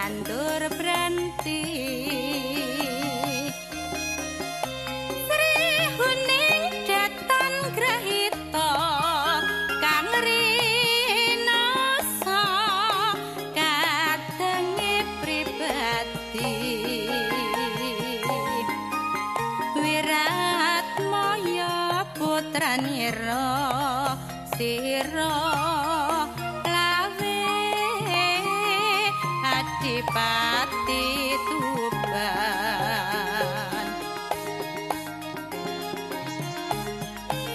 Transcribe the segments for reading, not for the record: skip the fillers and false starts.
nandur branti Nira sira lawe adipati Tuban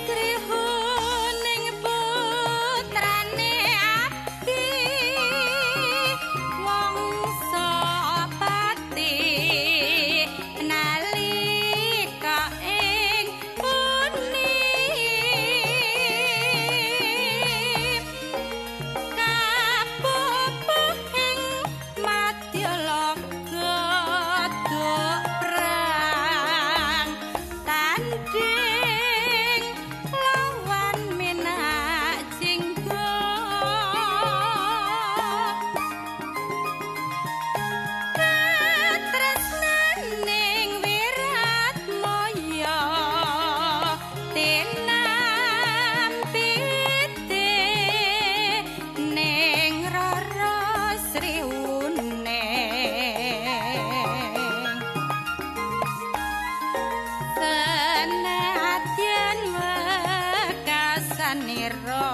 trihuning putrane abdi wangsa pati nalika ing puni nira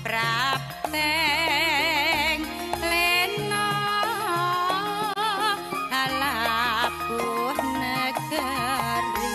prapteng lena alapuh negeri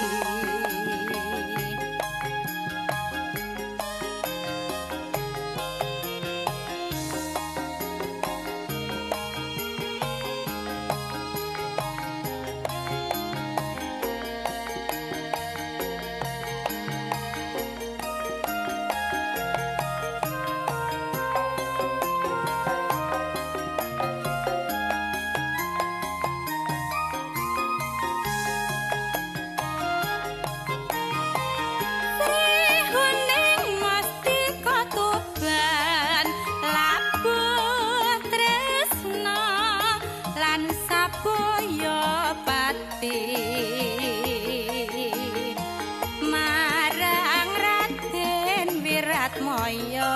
marang Raden Wiratmaya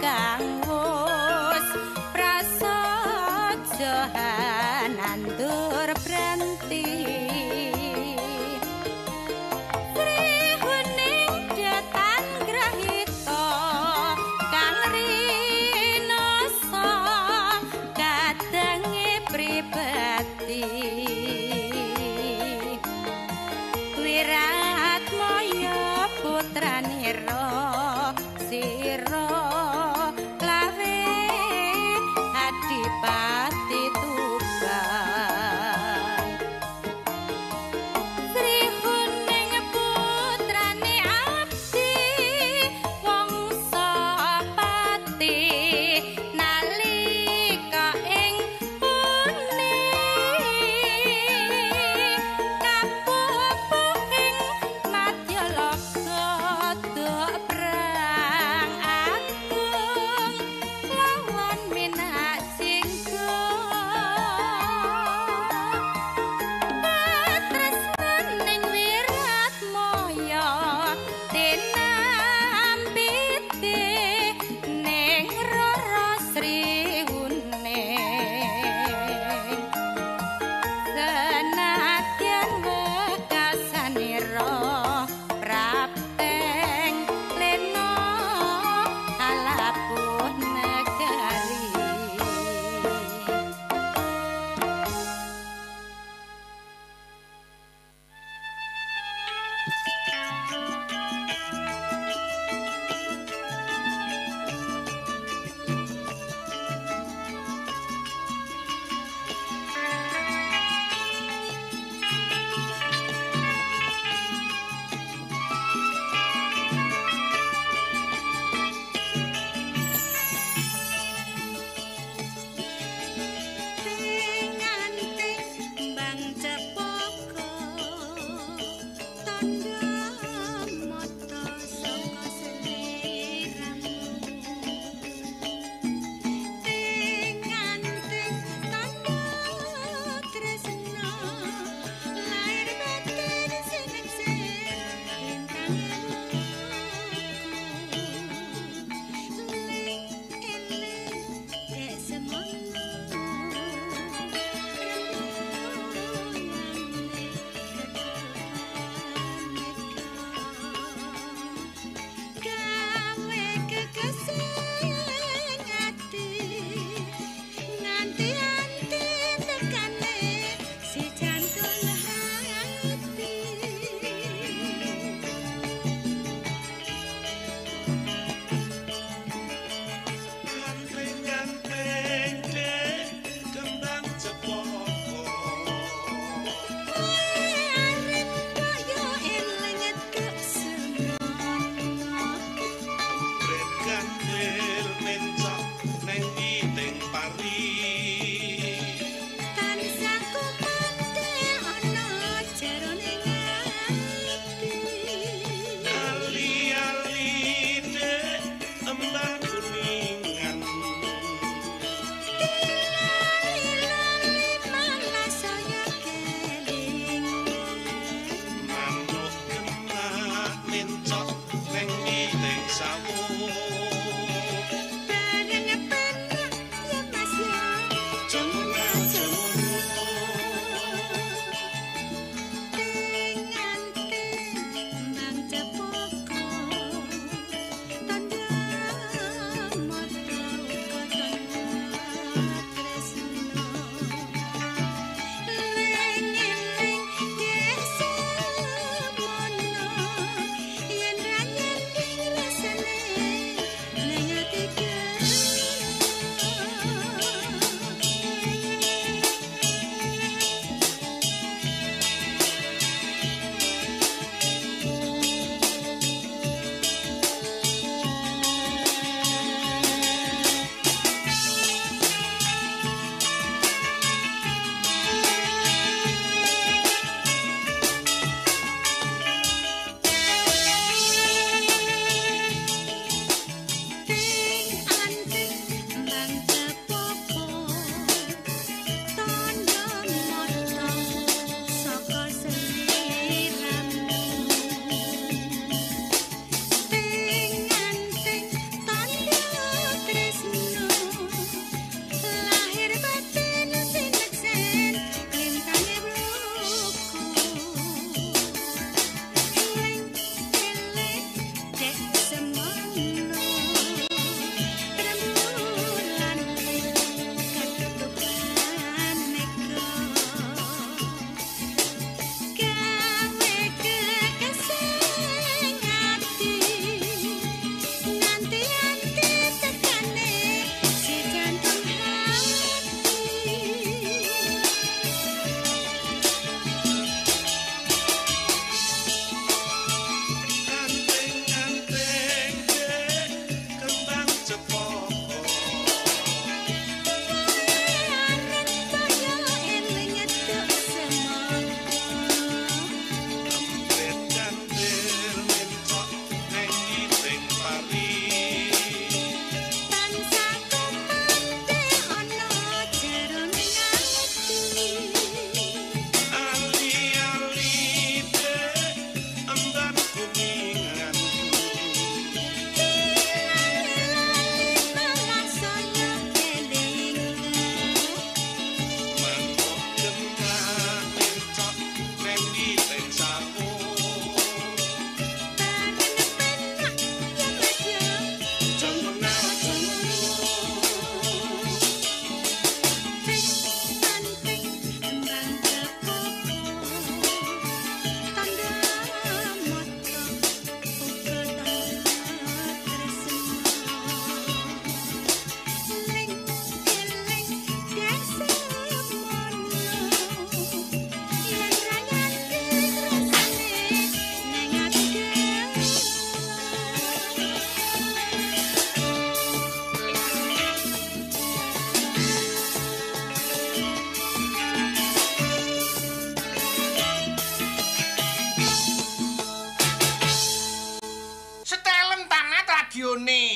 kang wus prasaja nandur branti Srihuning Jatan Grahita kang rinasa kadange pribadi Wiratmaya putranira sira lawe adipati Tuban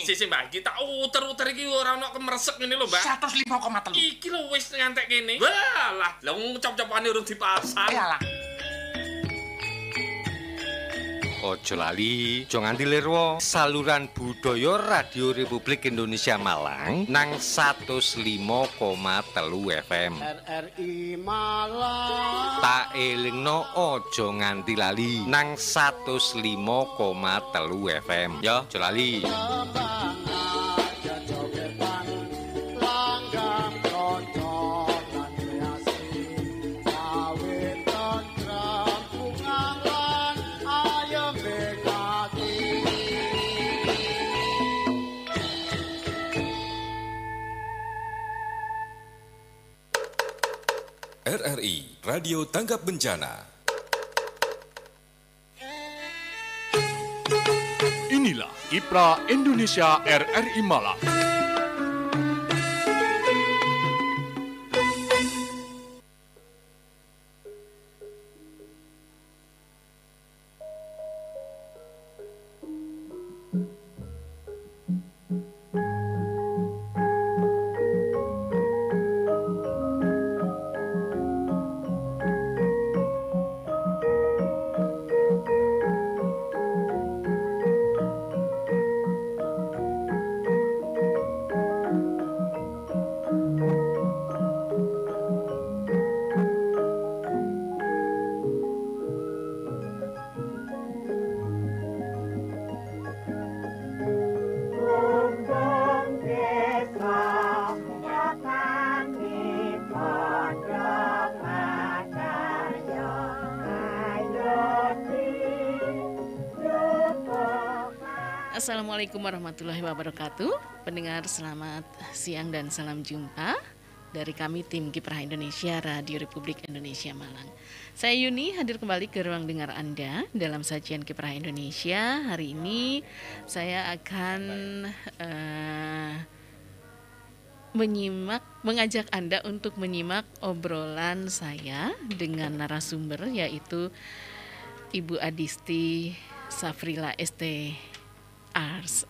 Sisi Mbak, kita uter-uter iki ora ono kemresek ngene lho, Mbak. 105,3. Iki lho wis ngantek kene. Walah, lah wong cop-copane urung dipasang. Yalah. Ojo lali, aja nganti lirwa. Saluran budaya Radio Republik Indonesia Malang nang 105,3 FM. RRI Malang. Tak elingno aja nganti lali nang 105,3 FM. Yo, aja lali. RRI Radio Tanggap Bencana. Inilah Kiprah Indonesia RRI Malang. Assalamualaikum warahmatullahi wabarakatuh. Pendengar selamat siang dan salam jumpa dari kami tim Kiprah Indonesia Radio Republik Indonesia Malang. Saya Yuni hadir kembali ke ruang dengar Anda dalam sajian Kiprah Indonesia. Hari ini saya akan mengajak Anda untuk menyimak obrolan saya dengan narasumber yaitu Ibu Adisti Safrila ST Ars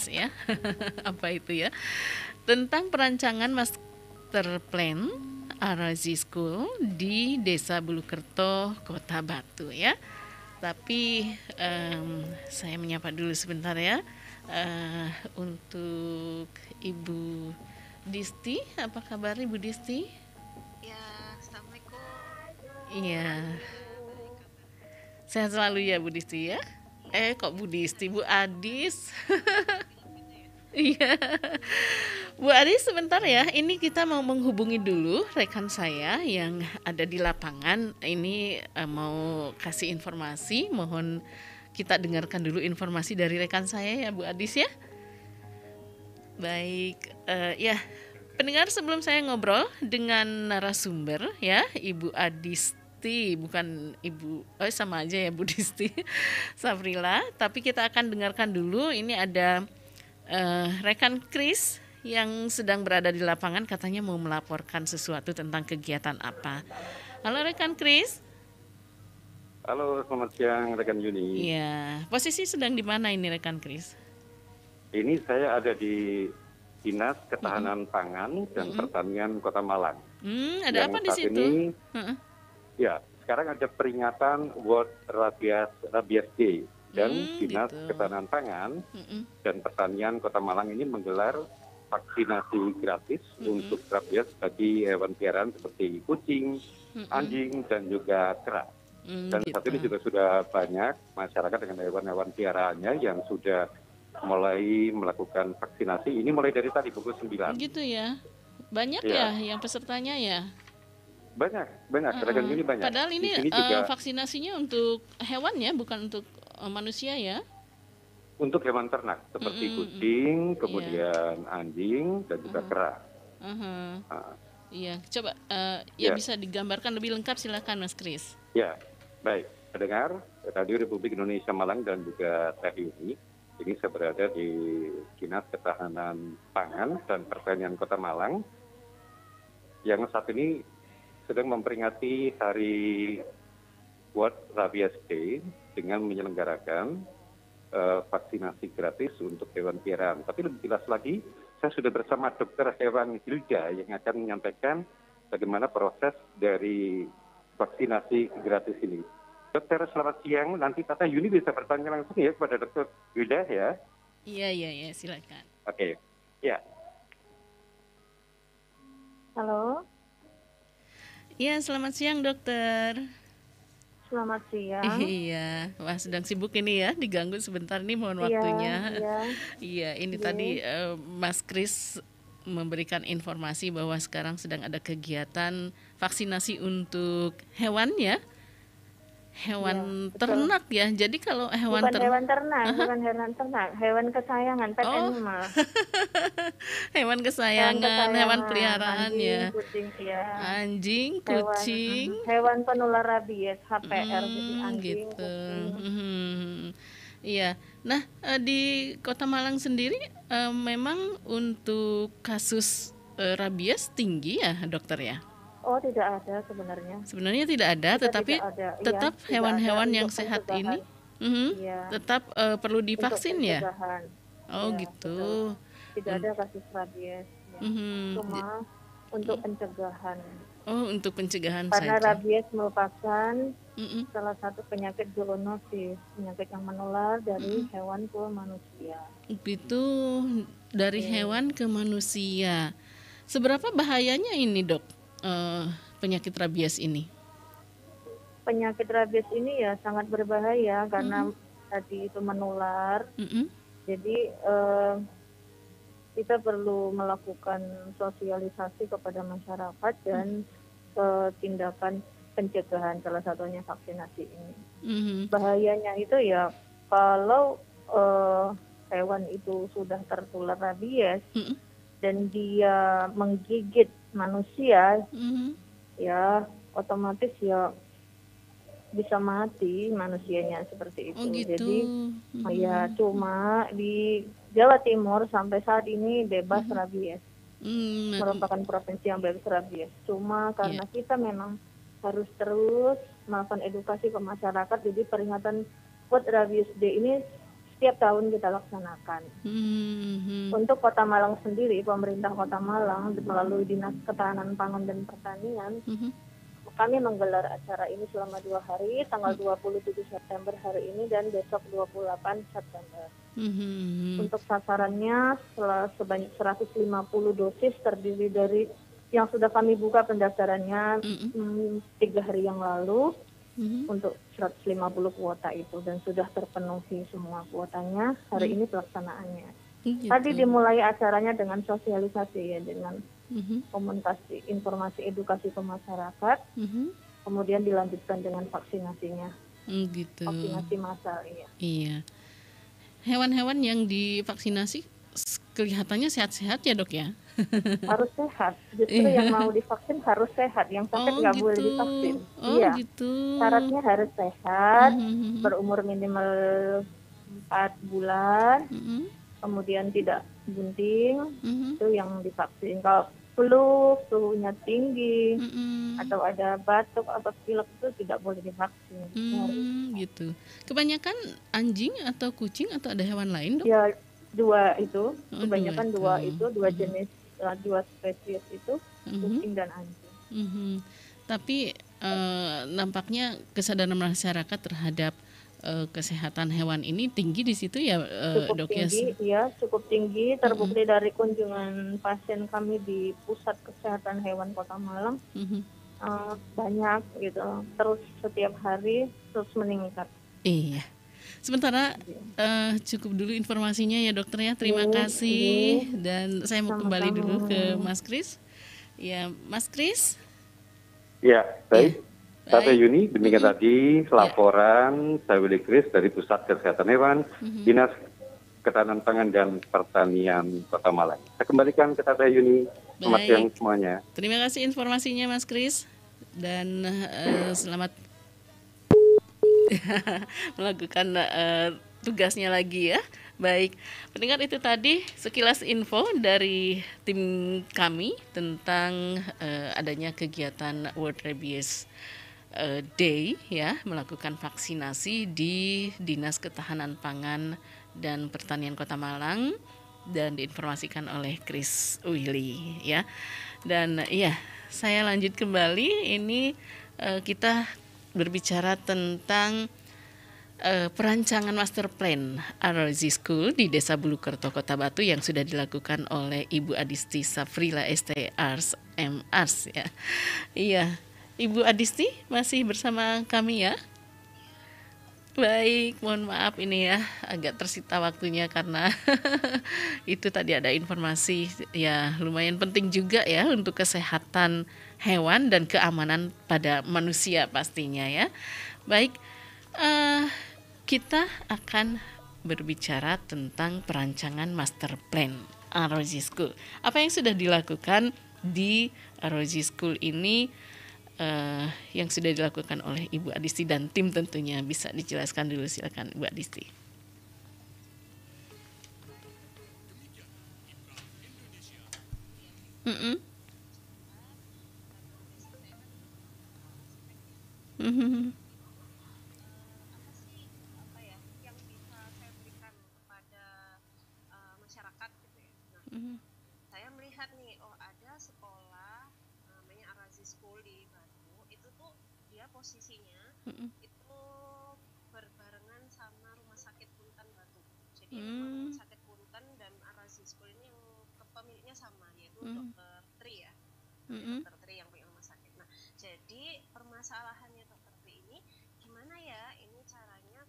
ya. Apa itu ya? Tentang perancangan master plan Arazi School di Desa Bulukerto, Kota Batu ya. Tapi saya menyapa dulu sebentar ya. Untuk Ibu Disti, apa kabar Ibu Disti? Ya, Assalamualaikum. Iya. Sehat selalu ya Bu Disti ya. Kok Bu Disti, Bu Adis. Iya. Bu Adis sebentar ya. Ini kita mau menghubungi dulu rekan saya yang ada di lapangan. Ini mau kasih informasi. Mohon kita dengarkan dulu informasi dari rekan saya ya Bu Adis ya. Baik, ya pendengar, sebelum saya ngobrol dengan narasumber ya Ibu Adisti, bukan Ibu, sama aja ya Bu Disti Safrila, tapi kita akan dengarkan dulu. Ini ada rekan Kris yang sedang berada di lapangan, katanya mau melaporkan sesuatu tentang kegiatan apa. Halo rekan Kris. Halo, selamat siang rekan Yuni. Iya, posisi sedang di mana ini rekan Kris? Ini saya ada di Dinas Ketahanan Pangan dan Pertanian Kota Malang. Ada apa di situ? Ya, sekarang ada peringatan World Rabies Day dan Dinas Ketahanan Pangan dan Pertanian Kota Malang ini menggelar vaksinasi gratis untuk rabies bagi hewan peliharaan seperti kucing, anjing dan juga kera. Dan saat ini juga sudah banyak masyarakat dengan hewan-hewan peliharaannya yang sudah mulai melakukan vaksinasi. Ini mulai dari tadi pukul 9. Gitu ya. Banyak ya yang pesertanya ya? Banyak. Rekan ini banyak. Padahal ini juga vaksinasinya untuk hewan ya, bukan untuk manusia ya? Untuk hewan ternak seperti kucing, kemudian anjing dan juga kera. Iya, coba bisa digambarkan lebih lengkap, silakan Mas Kris. Ya, baik. Pendengar Radio Republik Indonesia Malang dan juga Teh Yuni. Ini saya berada di Dinas Ketahanan Pangan dan Pertanian Kota Malang yang saat ini sedang memperingati Hari World Rabies Day dengan menyelenggarakan vaksinasi gratis untuk hewan peliharaan. Tapi lebih jelas lagi, saya sudah bersama Dr. Hewan Hilda yang akan menyampaikan bagaimana proses dari vaksinasi gratis ini. Dokter, selamat siang. Nanti Tata Yuni bisa bertanya langsung ya kepada Dr. Hilda ya. Iya, silakan. Oke. Ya. Halo. Iya, selamat siang Dokter. Selamat siang. Iya, wah sedang sibuk ini ya, diganggu sebentar nih, mohon waktunya. Iya, ini tadi Mas Kris memberikan informasi bahwa sekarang sedang ada kegiatan vaksinasi untuk hewan ya. Hewan ternak ya. Jadi kalau hewan hewan ternak, bukan hewan ternak, hewan kesayangan, pet animal. Hewan kesayangan, hewan peliharaan anjing, ya. Kucing, ya. Anjing, kucing. Hewan penular rabies, HPR, jadi anjing, gitu. kucing. Iya. Nah, di Kota Malang sendiri memang untuk kasus rabies tinggi ya, Dokter ya? Oh, tidak ada sebenarnya. Sebenarnya tidak ada, tetapi tetap hewan-hewan yang sehat ini tetap perlu divaksin ya? Oh, gitu. Tidak ada kasus rabies. Cuma untuk pencegahan. Oh, untuk pencegahan Karena saja. rabies merupakan salah satu penyakit zoonosis, penyakit yang menular dari hewan ke manusia. Gitu, dari hewan ke manusia. Seberapa bahayanya ini, Dok? Penyakit rabies ini? Penyakit rabies ini ya sangat berbahaya karena tadi itu menular. Jadi kita perlu melakukan sosialisasi kepada masyarakat dan tindakan pencegahan, salah satunya vaksinasi ini. Bahayanya itu ya kalau hewan itu sudah tertular rabies dan dia menggigit manusia, ya otomatis ya bisa mati manusianya seperti itu. Oh gitu. Jadi ya cuma di Jawa Timur sampai saat ini bebas rabies. Merupakan provinsi yang bebas rabies. Cuma karena kita memang harus terus melakukan edukasi ke masyarakat, jadi peringatan World Rabies Day ini setiap tahun kita laksanakan. Untuk Kota Malang sendiri, pemerintah Kota Malang melalui Dinas Ketahanan Pangan dan Pertanian, kami menggelar acara ini selama 2 hari, tanggal 27 September hari ini dan besok 28 September. Untuk sasarannya sebanyak 150 dosis terdiri dari yang sudah kami buka pendaftarannya 3 hari yang lalu untuk 150 kuota itu dan sudah terpenuhi semua kuotanya. Hari ini pelaksanaannya. Tadi dimulai acaranya dengan sosialisasi ya, dengan komunikasi, informasi, edukasi ke masyarakat, kemudian dilanjutkan dengan vaksinasinya. Gitu. Vaksinasi massal, iya. Iya. Hewan-hewan yang divaksinasi kelihatannya sehat-sehat ya dok ya? Harus sehat. Justru yang mau divaksin harus sehat. Yang sakit nggak boleh divaksin. Iya. Gitu. Syaratnya harus sehat, berumur minimal 4 bulan, kemudian tidak bunting, itu yang divaksin. Kalau flu, suhunya tinggi, atau ada batuk atau pilek itu tidak boleh divaksin. Gitu. Kebanyakan anjing atau kucing atau ada hewan lain dok? Ya 2 itu, kebanyakan 2 itu, 2 jenis, 2 spesies itu, kucing dan anjing. Tapi nampaknya kesadaran masyarakat terhadap kesehatan hewan ini tinggi di situ ya cukup dok tinggi, ya cukup tinggi, terbukti dari kunjungan pasien kami di Pusat Kesehatan Hewan Kota Malang banyak gitu, terus setiap hari terus meningkat. Iya. Sementara cukup dulu informasinya ya dokter ya, terima kasih dan saya mau kembali dulu ke Mas Kris. Ya Mas Kris. Ya baik. Tante Yuni, demikian tadi laporan saya Willy Kris dari Pusat Kesehatan Hewan, Dinas Ketahanan Pangan dan Pertanian Kota Malang. Saya kembalikan ke Tante Yuni. Selamat siang semuanya. Terima kasih informasinya Mas Kris dan selamat melakukan tugasnya lagi ya. Baik, pendengar itu tadi sekilas info dari tim kami tentang adanya kegiatan World Rabies Day ya, melakukan vaksinasi di Dinas Ketahanan Pangan dan Pertanian Kota Malang dan diinformasikan oleh Kris Willy ya. Dan iya, saya lanjut kembali ini kita berbicara tentang perancangan master plan ROZ School di Desa Bulukerto Kota Batu yang sudah dilakukan oleh Ibu Adisti Safrila STArs MArs ya. Iya. Ibu Adisti masih bersama kami ya. Baik, mohon maaf ini ya agak tersita waktunya karena itu tadi ada informasi ya lumayan penting juga ya untuk kesehatan hewan dan keamanan pada manusia pastinya ya. Baik, kita akan berbicara tentang perancangan master plan ROZ School. Apa yang sudah dilakukan di ROZ School ini? Yang sudah dilakukan oleh Ibu Adisti dan tim tentunya bisa dijelaskan dulu, silakan Ibu Adisti. Saya melihat nih, oh ada sekolah namanya Arazi School di Batu, itu tuh dia posisinya itu berbarengan sama Rumah Sakit Punten Batu. Jadi Rumah Sakit Punten dan Arazi School ini yang kepemiliknya sama, yaitu Dokter Tri ya, Dokter Tri yang punya rumah sakit. Nah, jadi permasalahannya Dokter Tri ini gimana ya? Ini caranya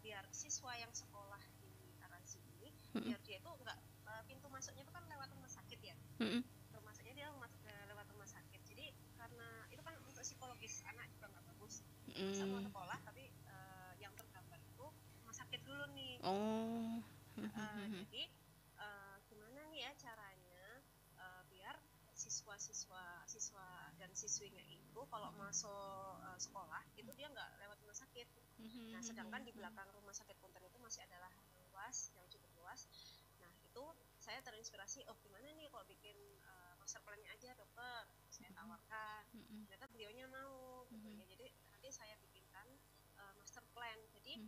biar siswa yang sekolah di Arazi ini biar dia itu enggak pintu masuknya itu kan lewat rumah sakit ya. Rumah masuknya dia lewat rumah sakit. Jadi karena itu kan untuk psikologis anak juga nggak bagus. Bisa mau sekolah tapi yang tergambar itu rumah sakit dulu nih. Oh. Jadi gimana nih ya caranya biar siswa dan siswinya itu kalau masuk sekolah itu dia nggak lewat rumah sakit. Nah, sedangkan di belakang rumah sakit Punten itu masih ada lahan luas yang cukup luas. Nah, itu saya terinspirasi, oh gimana nih kalau bikin master plan-nya aja dokter, saya tawarkan. Ternyata beliaunya mau, gitu ya. Jadi nanti saya bikinkan master plan. Jadi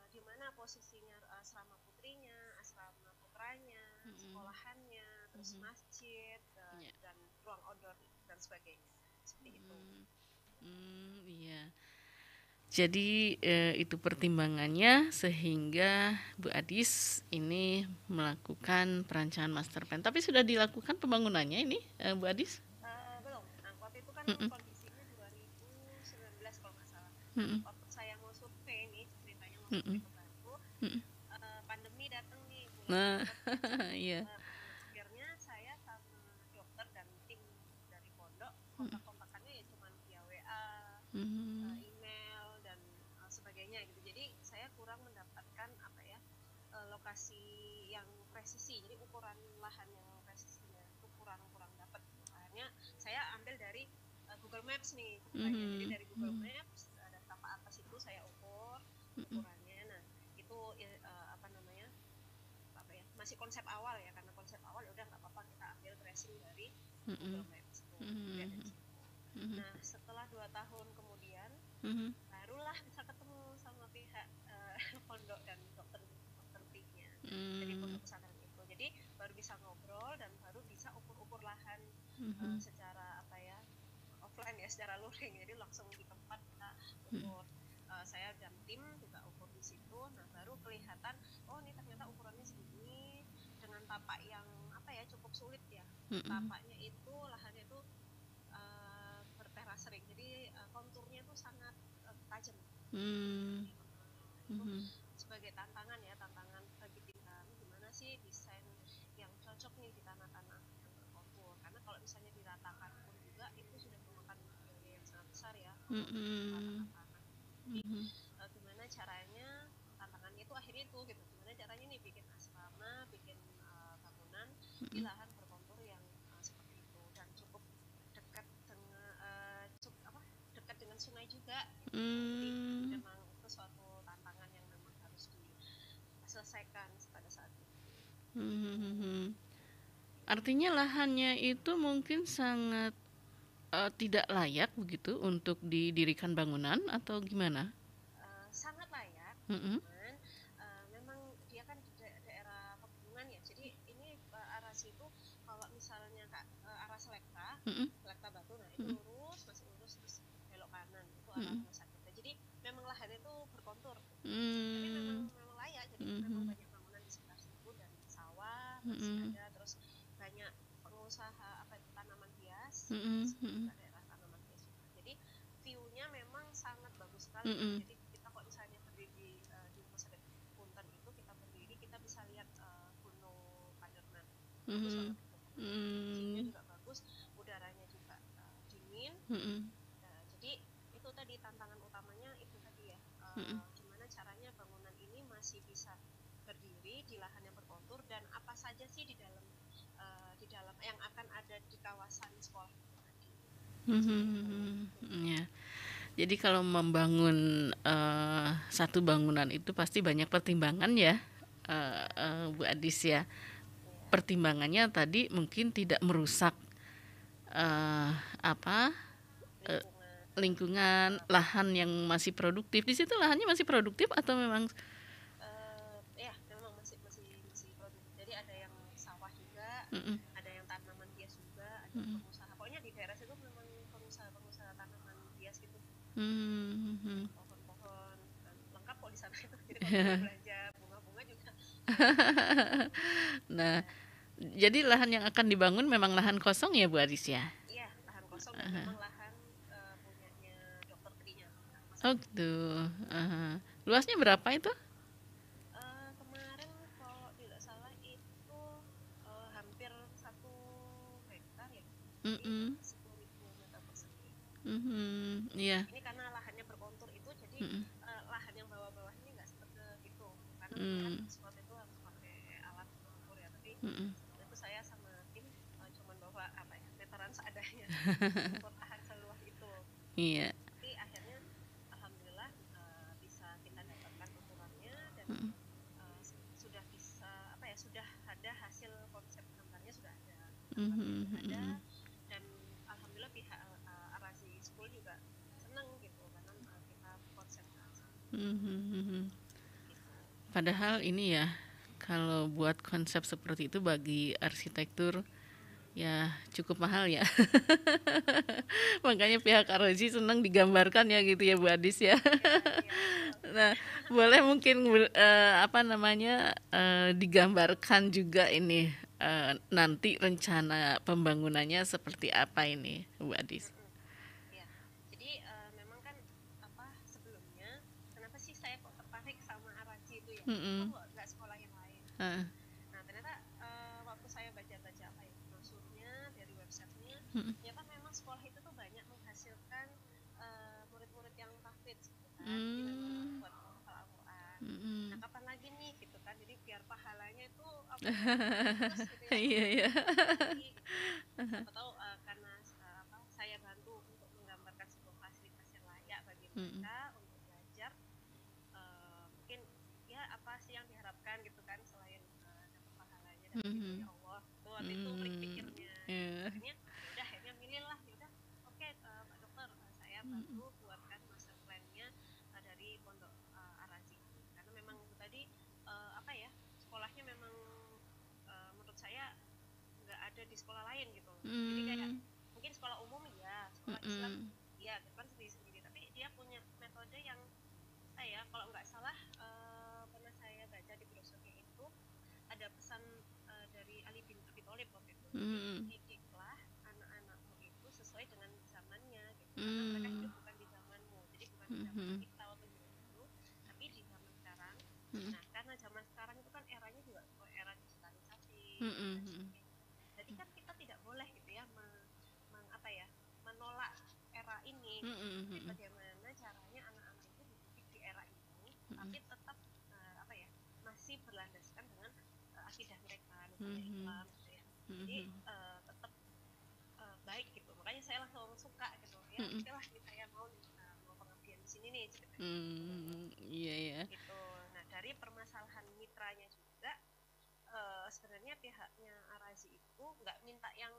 di mana posisinya asrama putrinya, asrama putranya, sekolahannya, terus masjid dan ruang outdoor dan sebagainya. Seperti itu. Iya. Jadi itu pertimbangannya sehingga Bu Adis ini melakukan perancangan master plan. Tapi sudah dilakukan pembangunannya ini, Bu Adis? Belum. Nah, waktu itu kan kondisinya 2019 kalau nggak salah. Waktu saya mau survei nih, ceritanya mau survei ke Batu, pandemi datang nih. Nah, iya. Akhirnya saya sama dokter dan tim dari pondok kontak-kontakannya ya cuma via WA, email dan sebagainya gitu. Jadi saya kurang mendapatkan lokasi yang presisi. Jadi ukuran lahan yang presisinya itu kurang dapat. Makanya saya ambil dari Google Maps nih. Jadi dari Google Maps ada tapak atas itu saya ukur ukurannya. Nah, itu masih konsep awal ya, karena konsep awal ya udah nggak apa-apa kita ambil tracing dari Google Maps. Nah, setelah 2 tahun kemudian barulah bisa ketemu sama pihak pondok dan dokter timnya. Jadi pondok pesantren itu. Jadi baru bisa ngobrol dan baru bisa ukur lahan secara offline ya, secara luring. Jadi langsung di tempat kita ukur. Saya dan tim juga ukur di situ. Nah, baru kelihatan oh ini ternyata ukurannya segini dengan tapak yang cukup sulit ya. Tapaknya itu lahannya itu berteras sering. Jadi konturnya itu sangat tajam. Itu sebagai tantangan bagi tim kami, gimana sih desain yang cocok nih di tanah-tanah yang berkontur. Karena kalau misalnya diratakan pun juga itu sudah memakan biaya yang sangat besar ya. Gimana caranya, tantangannya itu akhirnya itu gitu, gimana caranya nih bikin asrama, bikin bangunan di lahan berkontur yang seperti itu dan cukup dekat dengan sungai juga. Jadi memang itu suatu tantangan yang memang harus diselesaikan pada saat itu. Artinya lahannya itu mungkin sangat tidak layak begitu untuk didirikan bangunan atau gimana? Sangat layak, cuman memang dia kan di daerah pegunungan ya. Jadi ini arah situ kalau misalnya arah Selekta Batu, nah itu masih lurus terus belok kanan itu arah rumah sakitnya. Jadi memang lahannya itu berkontur, tapi memang layak. Jadi memang banyak bangunan di sekitar situ dan sawah masih ada, terus banyak pengusaha tanaman hias, daerah tanaman hias juga. Jadi view-nya memang sangat bagus sekali. Jadi kita kalau misalnya berdiri di rumah sakit Punten itu kita bisa lihat Gunung Panderman. Bagus banget. View-nya juga bagus, udaranya juga dingin. Jadi itu tadi tantangan utamanya itu tadi ya. Gimana caranya bangunan ini masih bisa berdiri di lahan yang berkontur dan apa saja sih di dalam yang akan ada di kawasan sekolah itu tadi. Ya. Jadi kalau membangun satu bangunan itu pasti banyak pertimbangan ya, Bu Adis ya. Pertimbangannya tadi mungkin tidak merusak lingkungan, lahan yang masih produktif. Di situ lahannya masih produktif atau memang? Ya, memang masih produktif. Jadi ada yang sawah juga, ada yang tanaman hias juga, ada pengusaha. Pokoknya di daerah situ memang pengusaha tanaman hias gitu. Pohon-pohon lengkap kok di sana itu. Jadi kalau belanja bunga-bunga juga. Nah, jadi lahan yang akan dibangun memang lahan kosong ya Bu Adis ya? Iya, lahan kosong dan memang lahan punyanya dokter tadinya. Oh gitu. Luasnya berapa itu? Kemarin kalau tidak salah itu hampir 1 hektar ya. 10.000 meter persegi. Iya. Ini karena lahannya berkontur itu, jadi lahan yang bawah-bawah ini nggak seperti itu. Karena squat itu harus pakai alat pengukur ya, tapi itu saya sama tim cuman bawa meteran seadanya untuk tahan seluas itu. Iya. Tapi akhirnya alhamdulillah bisa kita dapatkan ukurannya dan sudah bisa sudah ada hasil konsep gambarnya, sudah ada dan alhamdulillah pihak Arazi School juga senang gitu karena kita konsep Padahal ini ya, kalau buat konsep seperti itu bagi arsitektur ya cukup mahal ya. Makanya pihak Arazi senang digambarkan ya gitu ya Bu Adis ya. Nah, boleh mungkin digambarkan juga ini nanti rencana pembangunannya seperti apa ini Bu Adis? Ya, jadi memang kan sebelumnya kenapa sih saya kok tertarik sama Arazi itu ya? Kok nggak sekolah yang lain? Nah ternyata waktu saya baca-baca brosurnya dari websitenya, ternyata memang sekolah itu tuh banyak menghasilkan murid-murid yang tahfidz gitu kan, jadi memang buat menghafal Al-Quran. Nah kapan lagi nih gitu kan, jadi biar pahalanya itu terus gitu ya. Iya. Siapa tahu karena saya bantu untuk menggambarkan sebuah fasilitas yang layak bagi mereka untuk belajar, mungkin ya apa sih yang diharapkan gitu kan selain dapat pahalanya dan ridhonya Allah. Itu waktu itu berpikirnya. Akhirnya milih lah, oke Pak Dokter, saya bantu buatkan master plan-nya dari Pondok Arazi. Karena memang itu tadi sekolahnya memang menurut saya nggak ada di sekolah lain gitu. Jadi kayak mungkin sekolah umum ya, sekolah Islam ya kan sendiri-sendiri, tapi dia punya metode yang kalau nggak salah pernah saya baca di brosurnya itu ada pesan dari Ali bin Abi Thalib waktu itu. Didiklah anak-anakmu itu sesuai dengan zamannya gitu. Karena mereka hidup bukan di zamanmu, jadi bukan di zaman kita waktu dulu, tapi di zaman sekarang. Nah karena zaman sekarang itu kan eranya juga era digitalisasi. Jadi kan kita tidak boleh gitu ya menolak era ini. Jadi bagaimana caranya anak-anak itu dididik di era ini tapi tetap masih berlandaskan dengan akidah mereka, misalnya Islam gitu ya. Jadi tetap baik gitu. Makanya saya langsung suka gitu ya. Okelah saya mau pengabdian di sini nih ceritanya. Iya. Gitu. Nah dari permasalahan mitranya juga sebenarnya pihaknya Arazi itu nggak minta yang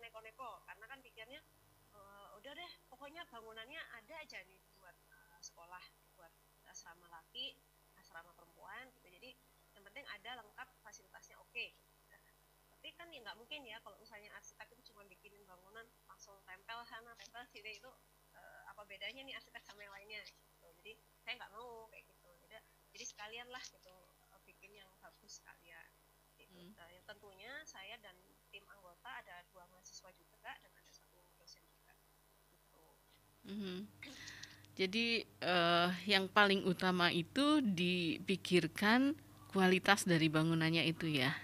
neko-neko, karena kan pikirnya udah deh pokoknya bangunannya ada aja nih buat sekolah, buat asrama laki, asrama perempuan gitu. Jadi yang penting ada lengkap fasilitasnya oke. Nah, tapi kan ya nggak mungkin ya kalau misalnya arsitek itu cuma bikinin bangunan langsung tempel sana tempel sini, itu apa bedanya nih arsitek sama yang lainnya gitu. Jadi saya nggak mau kayak gitu. Jadi sekalian lah gitu bikin yang bagus sekalian gitu. Yang tentunya saya dan tim anggota ada 2 mahasiswa juga dan ada 1 dosen juga gitu. Jadi yang paling utama itu dipikirkan kualitas dari bangunannya itu ya,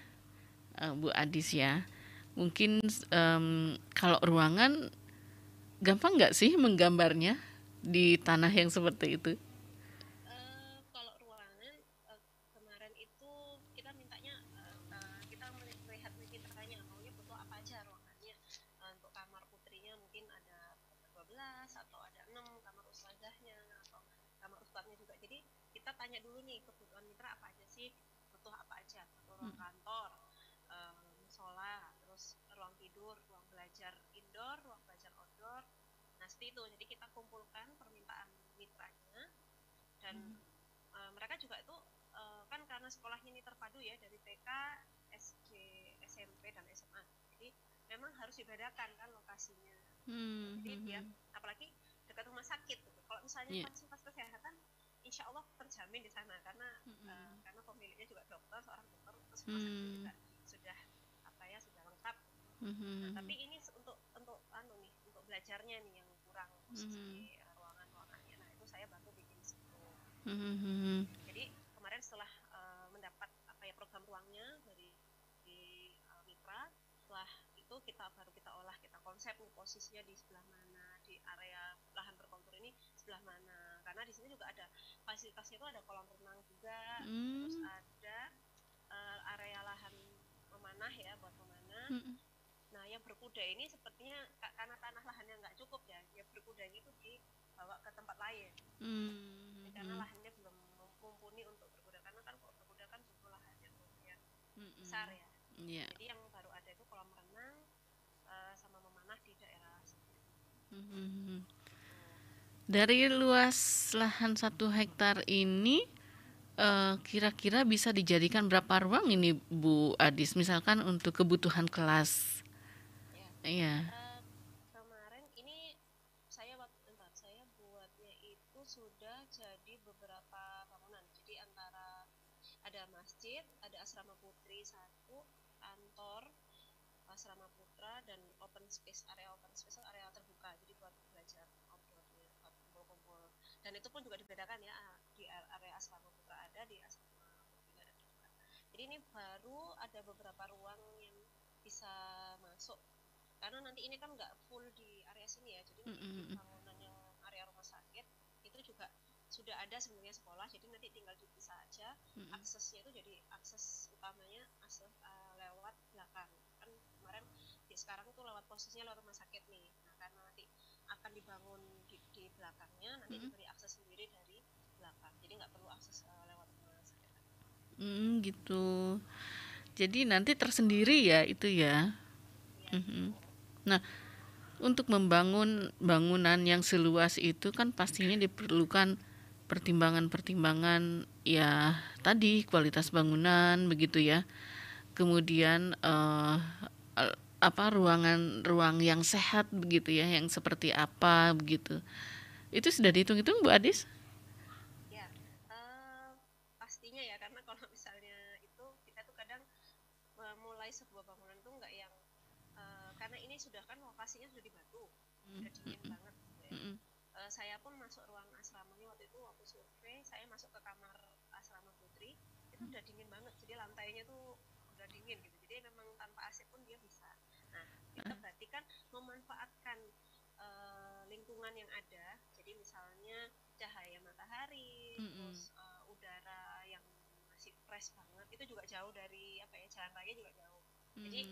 Bu Adis ya. Mungkin kalau ruangan gampang nggak sih menggambarnya di tanah yang seperti itu? Kalau ruangan kemarin itu kita mintanya kita melihat mitranya maunya butuh apa aja ruangannya. Untuk kamar putrinya mungkin ada 12 atau ada 6 kamar ustazahnya atau kamar ustadznya juga. Jadi kita tanya dulu nih kebutuhan mitra apa aja sih, butuh apa aja, ruang kantor, musola, terus ruang tidur, ruang belajar indoor, ruang belajar outdoor. Nah seperti itu, jadi kita kumpulkan permintaan mitranya dan mereka juga itu kan karena sekolahnya ini terpadu ya dari TK, SD, SMP dan SMA. Jadi memang harus dibedakan kan lokasinya. Jadi dia apalagi dekat rumah sakit gitu. Kalau misalnya fasilitas kesehatan, insya Allah terjamin di sana karena pemiliknya juga dokter, seorang dokter, terus rumah sakit juga sudah sudah lengkap. Nah, tapi ini untuk belajarnya nih yang kurang posisi ruangannya. Nah itu saya bantu bikin situ. Jadi kemarin setelah mendapat program ruangnya dari mitra, setelah itu kita olah, kita konsep nih posisinya di sebelah mana, di area lahan berkontur ini sebelah mana, karena di sini juga ada fasilitasnya, itu ada kolam renang juga, terus ada area lahan memanah ya, buat memanah. Nah, yang berkuda ini sepertinya karena tanah lahannya nggak cukup ya, berkudanya itu dibawa ke tempat lain. Karena lahannya belum mumpuni untuk berkuda, karena kan kalau berkuda kan butuh lahan yang lumayan besar ya. Jadi yang baru ada itu kolam renang sama memanah di daerah sini. Dari luas lahan 1 hektar ini kira-kira bisa dijadikan berapa ruang ini Bu Adis, misalkan untuk kebutuhan kelas? Iya. Kemarin ini saya buatnya itu sudah jadi beberapa bangunan. Jadi antara ada masjid, ada asrama putri 1, kantor, asrama putra, dan open space, area terbuka. Jadi buat belajar outdoornya, buat kumpul-kumpul. Dan itu pun juga dibedakan ya, di area asrama putra ada, di asrama putri ada juga. Jadi ini baru ada beberapa ruang yang bisa masuk. Karena nanti ini kan nggak full di area sini ya, jadi di bangunan yang area rumah sakit itu juga sudah ada sebenarnya sekolah, jadi nanti tinggal dipisah aja. Aksesnya itu jadi akses utamanya lewat belakang. Kan kemarin sekarang tuh lewat posisinya lewat rumah sakit nih. Nah, karena nanti akan dibangun di belakangnya, nanti diberi akses sendiri dari belakang. Jadi nggak perlu akses lewat rumah sakit. Gitu. Jadi nanti tersendiri ya itu ya. Nah, untuk membangun bangunan yang seluas itu kan pastinya diperlukan pertimbangan-pertimbangan ya tadi, kualitas bangunan begitu ya. Kemudian ruang yang sehat begitu ya, yang seperti apa begitu. Itu sudah dihitung-hitung Bu Adis? Ya, pastinya ya, karena kalau misalnya itu kita tuh kadang memulai sebuah bangunan tuh nggak yang karena ini sudah kan lokasinya sudah di batu, sudah dingin banget gitu ya. Saya pun masuk ruang asramanya waktu survei, saya masuk ke kamar asrama putri, itu udah dingin banget, jadi lantainya tuh udah dingin gitu, jadi memang tanpa AC pun dia bisa. Nah, kita berarti kan memanfaatkan lingkungan yang ada, jadi misalnya cahaya matahari, terus udara yang masih fresh banget, itu juga jauh dari jalan raya juga jauh. Jadi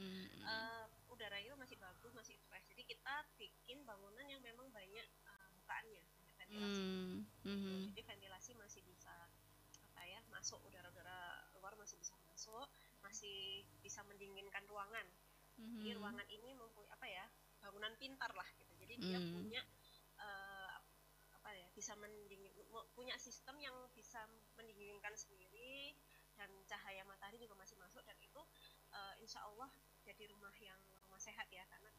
udara itu masih bagus, masih fresh. Jadi kita bikin bangunan yang memang banyak bukaannya, banyak ventilasi. Jadi ventilasi masih bisa masuk, udara-udara luar masih bisa masuk, masih bisa mendinginkan ruangan. Jadi ruangan ini mempunyai bangunan pintar lah gitu. Jadi dia punya bisa punya sistem yang bisa mendinginkan sendiri, dan cahaya matahari juga masih masuk, dan itu insya Allah jadi rumah sehat ya, karena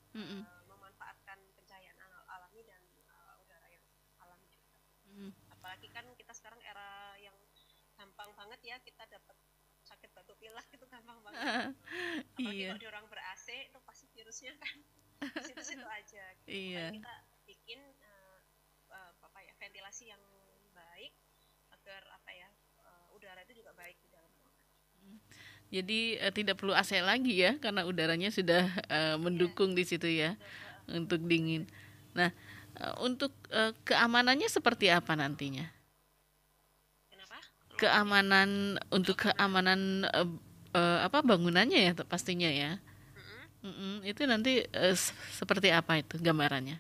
memanfaatkan pencahayaan alami dan udara yang alami juga. Apalagi kan kita sekarang era yang gampang banget ya, kita dapat sakit batu pilah itu gampang banget. Apalagi kalau di orang ber-AC itu pasti virusnya kan situ-situ aja gitu. Kita bikin ventilasi yang baik agar udara itu juga baik di dalam ruangan. Jadi tidak perlu AC lagi ya, karena udaranya sudah mendukung di situ ya untuk dingin. Nah, untuk keamanannya seperti apa nantinya? Kenapa? Keamanan bangunannya ya pastinya ya. Itu nanti seperti apa itu gambarannya?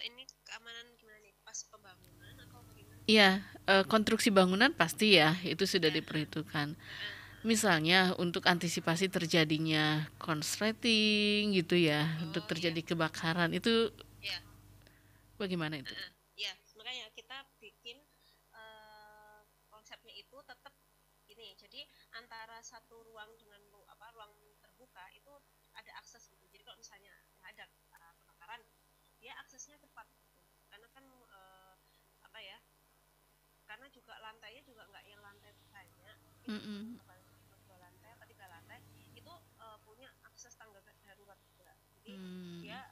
Ini keamanan gimana nih? Pas pembangunan atau bagaimana? Iya, konstruksi bangunan pasti ya itu sudah diperhitungkan. Misalnya untuk antisipasi terjadinya konsleting gitu ya, untuk terjadi kebakaran itu bagaimana itu? Ya, makanya kita bikin konsepnya itu tetap ini. Jadi antara satu ruang dengan ruang terbuka itu ada akses gitu. Jadi kalau misalnya ada kebakaran, dia aksesnya cepat gitu. Karena kan karena juga lantainya juga nggak yang lantai banyak, dua lantai atau 3 lantai, itu punya akses tangga darurat juga. Jadi dia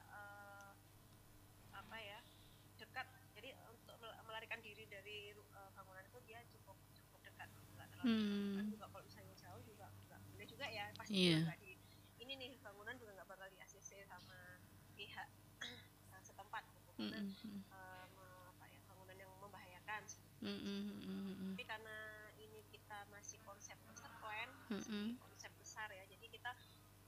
dekat. Jadi untuk melarikan diri dari bangunan itu dia cukup dekat, nggak terlalu jauh. Kan juga kalau misalnya jauh juga nggak boleh juga ya, pasti juga ini nih bangunan juga nggak bakal di ACC sama pihak setempat gitu. Karena Tapi karena ini kita masih konsep master plan, masih konsep besar ya, jadi kita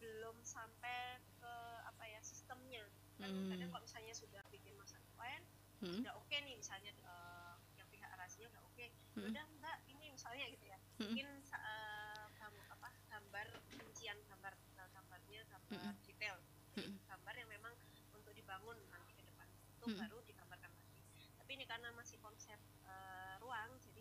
belum sampai ke apa ya sistemnya. Kan kadang kalau misalnya sudah bikin master plan, sudah oke nih misalnya yang pihak arasinya udah oke, udah Mbak ini misalnya gitu ya, mungkin gambar rincian gambarnya gambar detail, jadi gambar yang memang untuk dibangun nanti ke depan itu baru digambarkan lagi. Tapi ini karena masih konsep ruang, jadi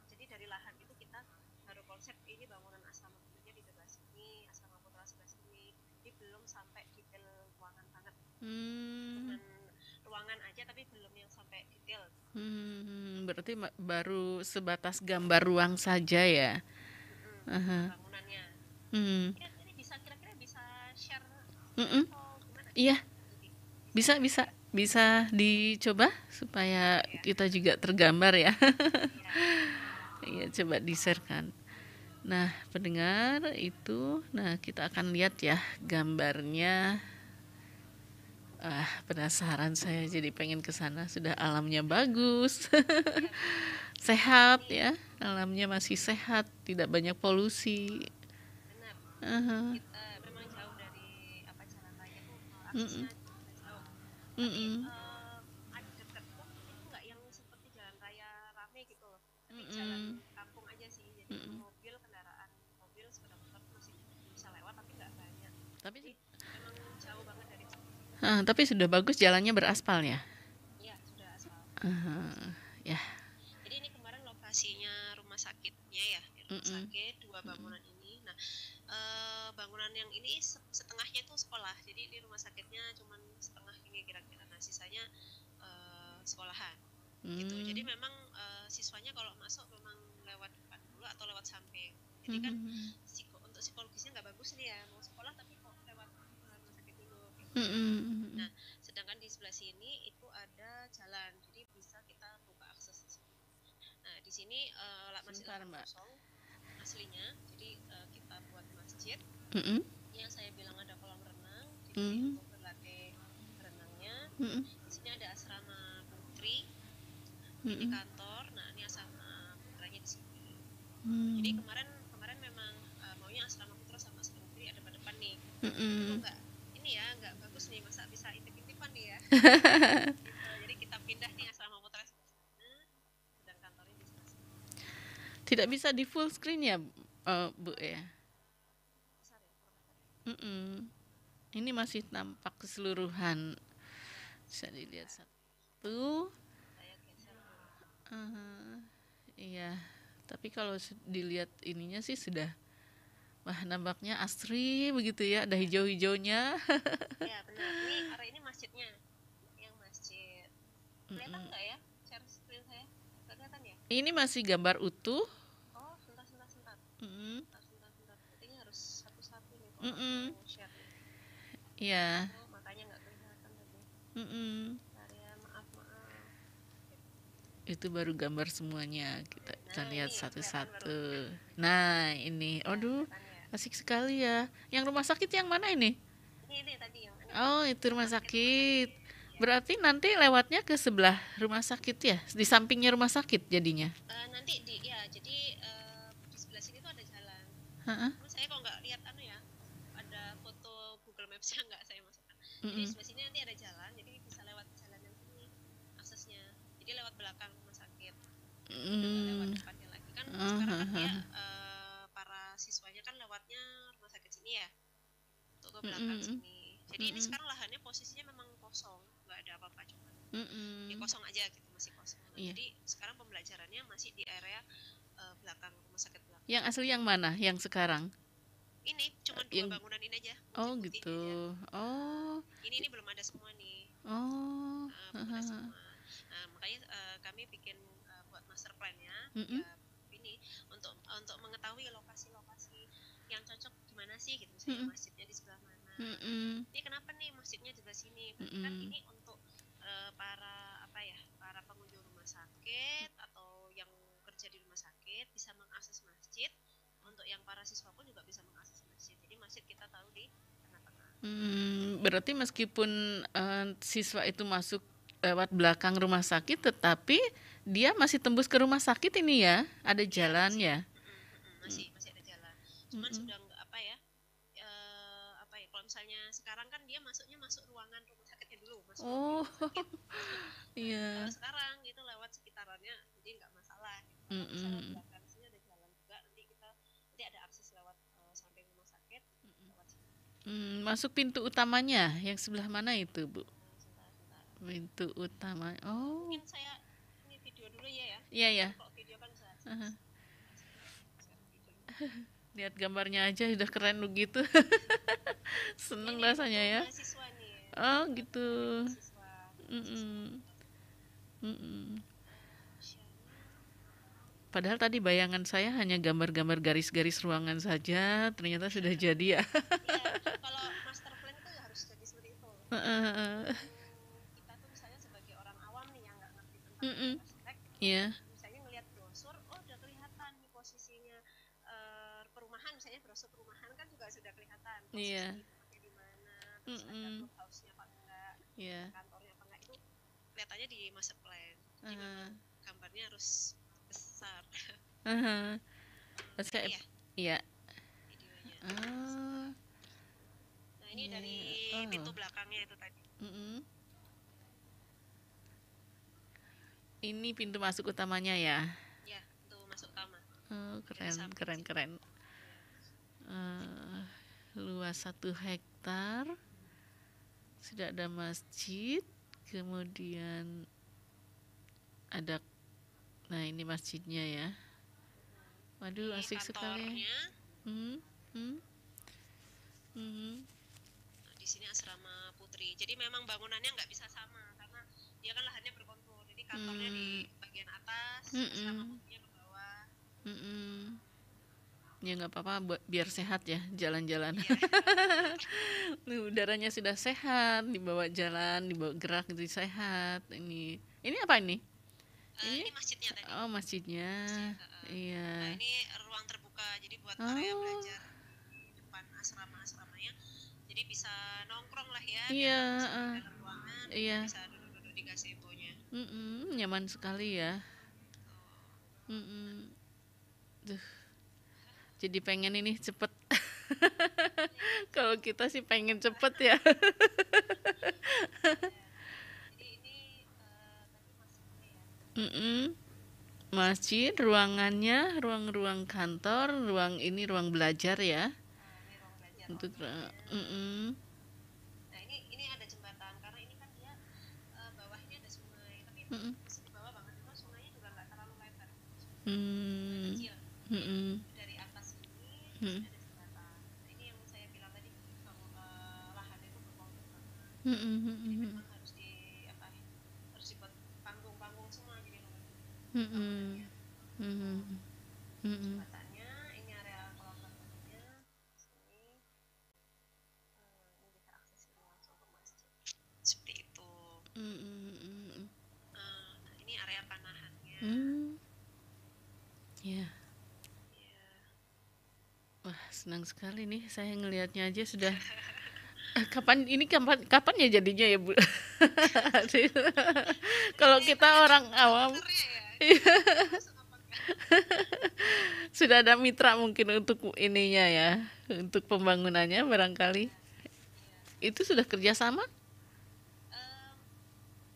jadi dari lahan itu kita baru konsep ini bangunan asrama putranya di sebelah sini, asrama putra sebelah sini, jadi belum sampai detail ruangan banget. Cuman ruangan aja tapi belum yang sampai detail. Berarti baru sebatas gambar ruang saja ya. Bangunannya. Ini kira-kira bisa share atau gimana? Iya. Bisa dicoba supaya kita juga tergambar ya. Iya, coba di-share-kan. Nah, pendengar itu, kita akan lihat ya gambarnya. Penasaran saya, jadi pengen ke sana. Sudah alamnya bagus. Sehat ya, alamnya masih sehat, tidak banyak polusi. Benar. Kita memang jauh dari jalan raya tuh aksesnya jauh. Tapi ada dekat tuh itu nggak yang seperti jalan raya rame gitu loh. Tapi jalan kampung aja sih. Jadi kendaraan mobil, sepeda motor masih bisa lewat tapi nggak banyak. Tapi memang jauh banget dari situ. Tapi sudah bagus jalannya beraspal ya? Iya, sudah aspal. Ya. Jadi ini kemarin lokasinya rumah sakitnya ya, rumah sakit 2 bangunan ini. Nah, bangunan yang ini setengahnya itu sekolah. Jadi di rumah sakitnya cuma setengah ini kira-kira. Nah, sisanya sekolahan. Gitu. Jadi memang siswanya kalau masuk memang lewat depan dulu atau lewat samping. Jadi kan untuk psikologisnya nggak bagus nih ya, mau sekolah tapi kok lewat rumah sakit dulu. Gitu. Nah, sedangkan di sebelah sini itu ada jalan, jadi bisa kita buka akses di sini. Nah, di sini masih kosong aslinya, jadi kita buat masjid. Yang saya bilang ada kolam renang, jadi untuk berlatih berenangnya. Di sini ada asrama putri, ini kantor. Nah, ini asrama putranya di sini. Jadi kemarin memang maunya asrama putra sama asrama putri ada pada depan nih. Enggak, ini ya nggak bagus nih, masa bisa intip-intipan nih ya. Jadi kita pindah nih asrama putra sebelah sana dan kantornya di sebelah sini. Tidak bisa di full screen ya, Bu ya? Ini masih nampak keseluruhan, bisa dilihat satu. Iya, tapi kalau dilihat ininya sih sudah, nampaknya asri begitu ya, ada hijau-hijaunya. Iya benar, ini masjidnya, yang masjid. Kelihatan nggak ya share screen saya? Kelihatan ya? Ini masih gambar utuh. Oh, sebentar. Sebentar. Ini harus satu-satu nih kalau mau share. Iya. Makanya nggak kelihatan tadi. Ya, maaf. Itu baru gambar semuanya, kita lihat satu-satu. Nah, ini, aduh, asik sekali ya. Yang rumah sakit yang mana ini? Ini tadi yang ini. Oh, itu rumah sakit. Berarti nanti lewatnya ke sebelah rumah sakit ya, di sampingnya rumah sakit jadinya. Nanti jadi di sebelah sini tuh ada jalan. Saya kok nggak lihat ya, ada foto Google Maps-nya nggak saya masukkan. Jadi di sebelah sini nanti ada jalan, jadi bisa lewat jalan yang sini aksesnya. Jadi lewat belakang rumah sakit. Lewat depannya lagi kan sekarang kan ya para siswanya kan lewatnya rumah sakit sini ya, untuk ke belakang sini. Jadi ini sekarang lahannya posisinya memang kosong, nggak ada apa-apa, cuma kosong aja gitu, masih kosong. Jadi sekarang pembelajarannya masih di area belakang rumah sakit belakang. Yang asli yang mana? Yang sekarang? Ini cuma 2 bangunan ini aja. Oh gitu. Oh. Ini belum ada semua nih. Oh. Belum ada semua. Nah, makanya kami bikin buat master plan-nya. Ya, ini untuk mengetahui lokasi-lokasi yang cocok gimana sih gitu, misalnya masjidnya di sebelah mana. Ini kenapa nih masjidnya di sebelah sini? Kan ini untuk para pengunjung rumah sakit atau yang kerja di rumah sakit bisa mengakses masjid. Untuk yang para siswa pun juga bisa mengakses masjid. Jadi masjid kita taruh di tengah-tengah. Berarti meskipun siswa itu masuk lewat belakang rumah sakit, tetapi dia masih tembus ke rumah sakit ini ya, ada jalan ya. Masih ada jalan. Cuman sudah nggak apa ya, kalau misalnya sekarang kan dia masuk ruangan rumah sakitnya dulu, masuk Oh, rumah sakit. iya. Kalau sekarang itu lewat sekitarannya, jadi nggak masalah. Kalau misalnya belakang sini ada jalan juga, nanti ada akses lewat samping rumah sakit, lewat sini. Masuk pintu utamanya, yang sebelah mana itu, Bu? Pintu utama. Oh. Mungkin saya ini video dulu ya. Iya ya. Kalau video kan bisa. Lihat gambarnya aja udah keren begitu. Seneng rasanya ya. Mahasiswa nih. Oh gitu. Padahal tadi bayangan saya hanya gambar-gambar garis-garis ruangan saja, ternyata sudah jadi ya. Iya, kalau master plan itu ya harus jadi seperti itu. Kita tuh misalnya sebagai orang awam nih yang nggak ngerti tentang arsitek, misalnya ngelihat brosur, udah kelihatan nih posisinya perumahan, misalnya brosur perumahan kan juga sudah kelihatan posisi di mana, terus ada clubhouse-nya apa enggak, kantornya apa enggak, itu kelihatannya di master plan. Jadi memang gambarnya harus besar. Iya. Videonya. Nah ini dari pintu belakangnya itu tadi. Ini pintu masuk utamanya ya? Ya, pintu masuk utama. Keren. Luas 1 hektar. Sudah ada masjid, kemudian ada, nah ini masjidnya ya. Waduh, asik sekali. Di sini asrama putri. Jadi memang bangunannya nggak bisa sama karena dia kan lahannya berkontur. Jadi kantornya di bagian atas, asrama putrinya ke bawah. Ya nggak apa-apa, biar sehat ya jalan-jalan. Udaranya sudah sehat, dibawa jalan, dibawa gerak gitu sehat. Ini apa ini? Ini masjidnya tadi. Oh, masjidnya. Iya. Nah, ini ruang terbuka, jadi buat area belajar di depan asrama-asramanya. Jadi bisa nongkrong lah ya. Iya. Di dalam ruangan. Iya. Bisa duduk-duduk di gazebo-nya. Nyaman sekali ya. Duh. Jadi pengen ini cepet. Kalau kita sih pengen cepet ya. Jadi ini tadi masjidnya ya. Masjid, ruangannya, ruang-ruang kantor, ruang belajar ya. Ini ruang belajar. Untuk Nah ini ada jembatan karena ini kan dia bawahnya ada sungai, tapi di bawah banget itu sungainya juga nggak terlalu lebar. Kecil. Dari atas ini ada jembatan. Nah, ini yang saya bilang tadi kalau lahannya itu berkontur banget. Jadi memang harus dibuat panggung-panggung semua jadi jembatannya, ini area kolam renangnya, sini ini bisa akses langsung ke masjid seperti itu. Nah ini area panahannya. Ya. Wah, senang sekali nih saya ngelihatnya aja sudah. Kapan ya jadinya ya, Bu? Kalau kita orang awam sudah ada mitra mungkin untuk ininya ya, untuk pembangunannya barangkali. Itu sudah kerjasama?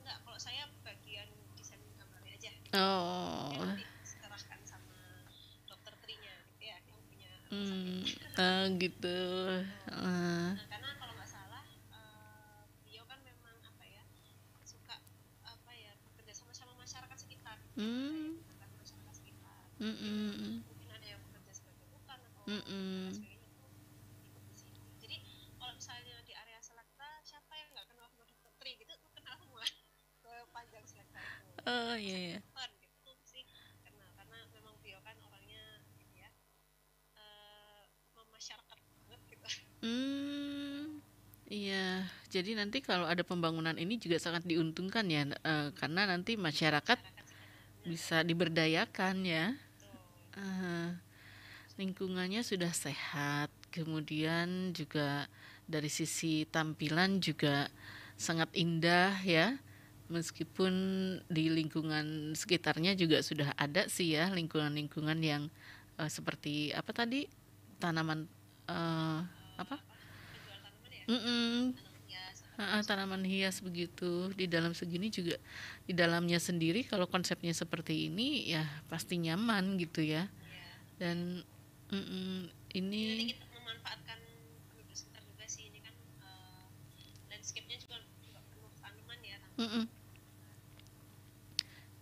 Enggak, kalau saya bagian desain gambarnya aja. Diserahkan sama dokter Trinya gitu ya, yang punya gitu. Karena kalau nggak salah beliau kan memang suka bekerja sama masyarakat sekitar. Masyarakat sekitar. Mungkin ada yang bekerja sebagai hutan atau sebagainya itu ikut di sini. Jadi kalau misalnya di area Selekta siapa yang nggak kenal sama dokter Tri gitu tuh kenal semua ke panjang Selekta itu. Oh iya. Gitu sih karena memang beliau kan orangnya gitu ya memasyarakat banget gitu. Iya, jadi nanti kalau ada pembangunan ini juga sangat diuntungkan ya, karena nanti masyarakat bisa diberdayakan ya. Lingkungannya sudah sehat, kemudian juga dari sisi tampilan juga sangat indah ya, meskipun di lingkungan sekitarnya juga sudah ada sih ya lingkungan-lingkungan yang seperti apa tadi tanaman apa tanaman hias begitu. Di dalam segini juga di dalamnya sendiri kalau konsepnya seperti ini ya pasti nyaman gitu ya. Dan ini nanti kita memanfaatkan penduduk sekitar juga sih, ini kan landscape-nya juga penuh tanaman ya.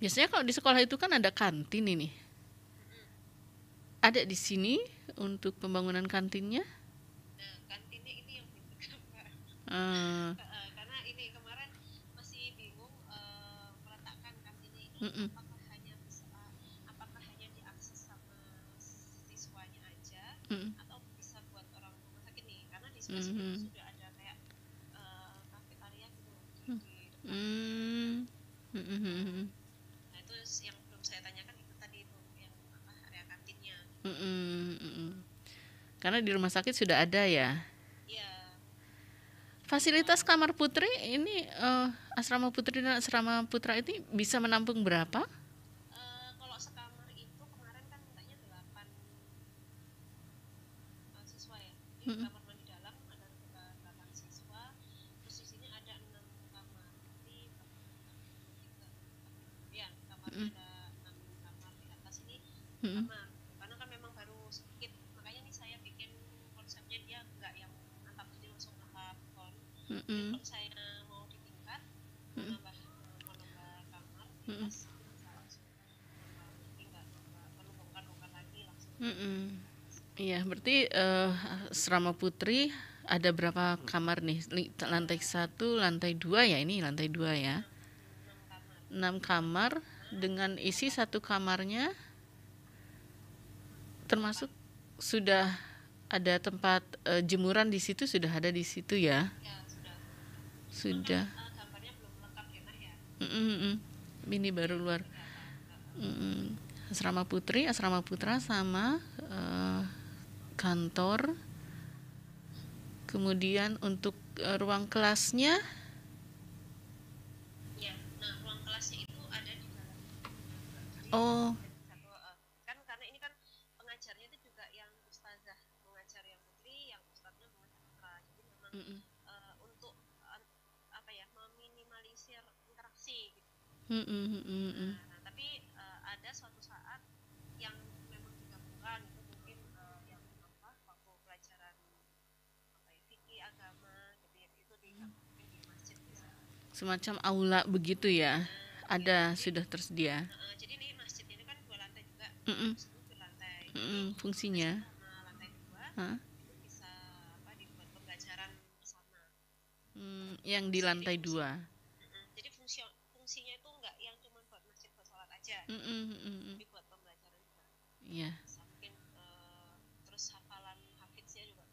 Biasanya kalau di sekolah itu kan ada kantin ini. Ada di sini untuk pembangunan kantinnya? Nah, kantinnya ini yang belum tergambar. Karena ini kemarin masih bingung meletakkan kantinnya ini apakah hanya diakses sama siswanya aja atau bisa buat orang rumah sakit nih, karena di sebelah sini sudah ada kayak kafetaria gitu di depan. Nah itu yang belum saya tanyakan itu tadi itu yang area kantinnya. Karena di rumah sakit sudah ada ya. Iya. Fasilitas kamar putri ini asrama putri dan asrama putra ini bisa menampung berapa? Kalau sekamar itu kemarin kan mintanya 8 siswa ya. Di kamar mandi dalam ada 8 siswa. Terus di sini ada 6 kamar. Ya, kamarnya ada 6 kamar di atas ini kamar. Karena kan memang baru sedikit. Makanya nih saya bikin konsepnya dia enggak yang atap jadi langsung atap kon. Kalau saya mau ditingkat menambah kamar di atas bisa langsung enggak perlu bongkar-bongkar lagi langsung. Iya, berarti asrama putri ada berapa kamar nih? Lantai 1, lantai 2 ya, ini lantai 2 ya. 6 kamar dengan isi satu kamarnya termasuk sudah ada tempat jemuran di situ, sudah ada di situ ya. Ya, sudah. Gambarnya belum lengkap ya, Nah ya. Ini baru luar. Asrama putri, asrama putra sama kantor. Kemudian untuk ruang kelasnya. Ya, nah ruang kelasnya itu ada di dalam. Oh. Kan karena ini kan pengajarnya itu juga yang ustazah mengajar yang putri, yang ustadznya mengajar putra. Jadi memang untuk apa ya, meminimalisir interaksi gitu. Nah, tapi ada suatu saat yang memang digabungkan itu mungkin yang waktu pelajaran fikih agama gitu ya, itu digabungkan di masjid misalnya. Semacam aula begitu ya. Ada sudah tersedia. Jadi ini masjid ini kan 2 lantai juga. Berlantai. Fungsinya. Lantai 2 itu bisa dibuat pembelajaran bersama. Yang di lantai 2. Jadi fungsinya itu enggak yang cuma buat masjid buat sholat aja. Tapi buat pembelajaran juga. Iya. Mungkin terus hafalan hafiznya juga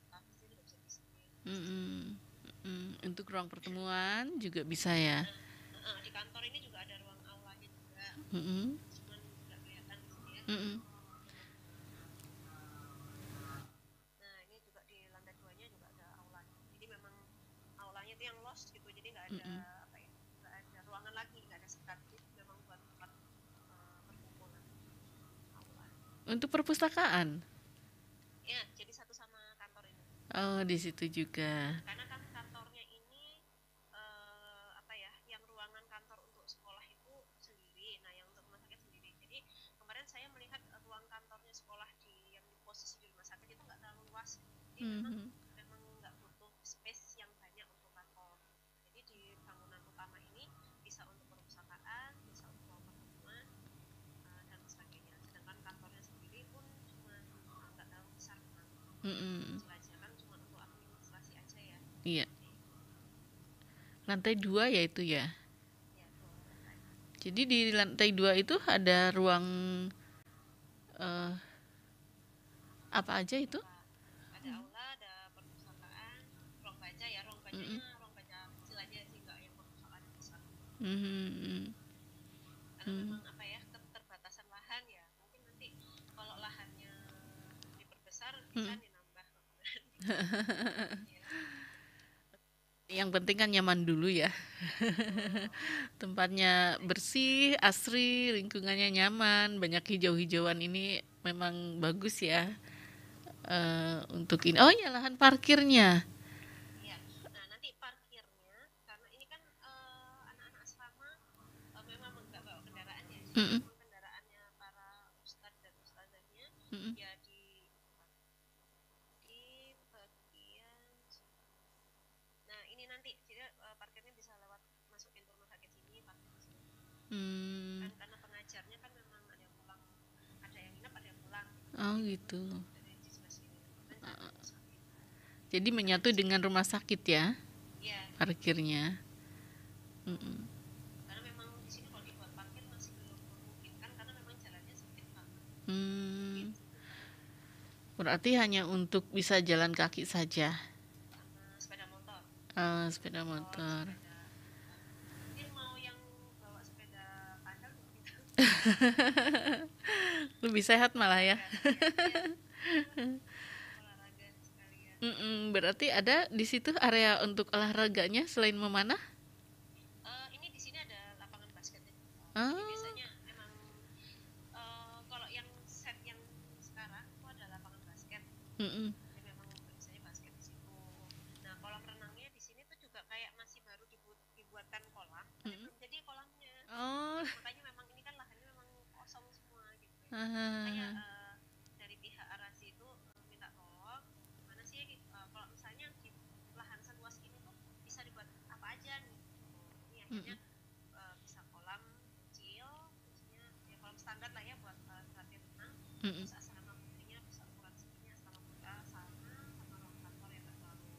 bisa di sini. Untuk ruang pertemuan juga bisa ya. Di kantor ini juga ada ruang aulanya juga. Cuman nggak kelihatan di sini ya. Nah ini juga di lantai 2-nya juga ada aulanya. Jadi memang aulanya itu yang lost gitu. Jadi nggak ada nggak ada ruangan lagi, nggak ada sekat. Jadi memang buat tempat perkumpulan aula. Untuk perpustakaan. Ya, jadi satu sama kantor ini. Oh, di situ juga. Karena kan kantornya ini yang ruangan kantor untuk sekolah itu sendiri, nah yang untuk rumah sakit sendiri. Jadi kemarin saya melihat ruang kantornya sekolah yang di posisi di rumah sakit itu nggak terlalu luas. Jadi memang nggak butuh space yang banyak untuk kantor. Jadi di bangunan utama ini bisa untuk perpustakaan, bisa untuk ruang pertemuan dan sebagainya. Sedangkan kantornya sendiri pun cuma nggak terlalu besar. Kan cuma untuk administrasi aja ya. Iya. Lantai 2 ya itu ya. Jadi di lantai 2 itu ada ruang apa aja itu? Ada aula, ada perpustakaan, ruang baca ya, ruang bacanya ruang baca kecil aja sih, nggak yang perpustakaan besar. Karena memang keterbatasan lahan ya, mungkin nanti kalau lahannya diperbesar bisa dinambah. Yang penting kan nyaman dulu ya. Tempatnya bersih, asri, lingkungannya nyaman, banyak hijau-hijauan ini memang bagus ya. Untuk ini. Oh ya, lahan parkirnya. Ya, nah nanti parkirnya karena ini kan anak-anak asrama memang nggak bawa kendaraan ya. Jadi kendaraannya para ustadz dan ustazahnya ya di bagian. Nah ini nanti jadi parkirnya bisa lewat masuk pintu rumah sakit sini parkir di sini. Kan karena pengajarnya kan memang ada yang pulang, ada yang nginep, ada yang pulang. Oh gitu. Jadi menyatu dengan rumah sakit ya, parkirnya. Karena memang di sini kalau dibuat parkir masih belum memungkinkan karena memang jalannya sempit banget. Berarti hanya untuk bisa jalan kaki saja. Sepeda motor. Sepeda motor. Mungkin mau yang bawa sepeda kandang gitu. Lebih sehat malah ya. Berarti ada di situ area untuk olahraganya selain memanah? Ini di sini ada lapangan basketnya. Jadi biasanya memang kalau yang set yang sekarang itu ada lapangan basket. Jadi memang biasanya basket di situ. Nah kolam renangnya di sini tuh juga kayak masih baru dibuatkan kolam, tapi belum jadi kolamnya. Makanya memang ini kan lahannya memang kosong semua gitu. Makanya dari pihak Arazi itu minta tolong gimana sih kalau misalnya di lahan seluas ini tuh bisa dibuat apa aja nih. Ini akhirnya bisa kolam kecil, maksudnya ya kolam standar lah ya buat latihan renang. Terus asrama putrinya bisa ukuran segini, asrama putra sama ruang kantor yang terlalu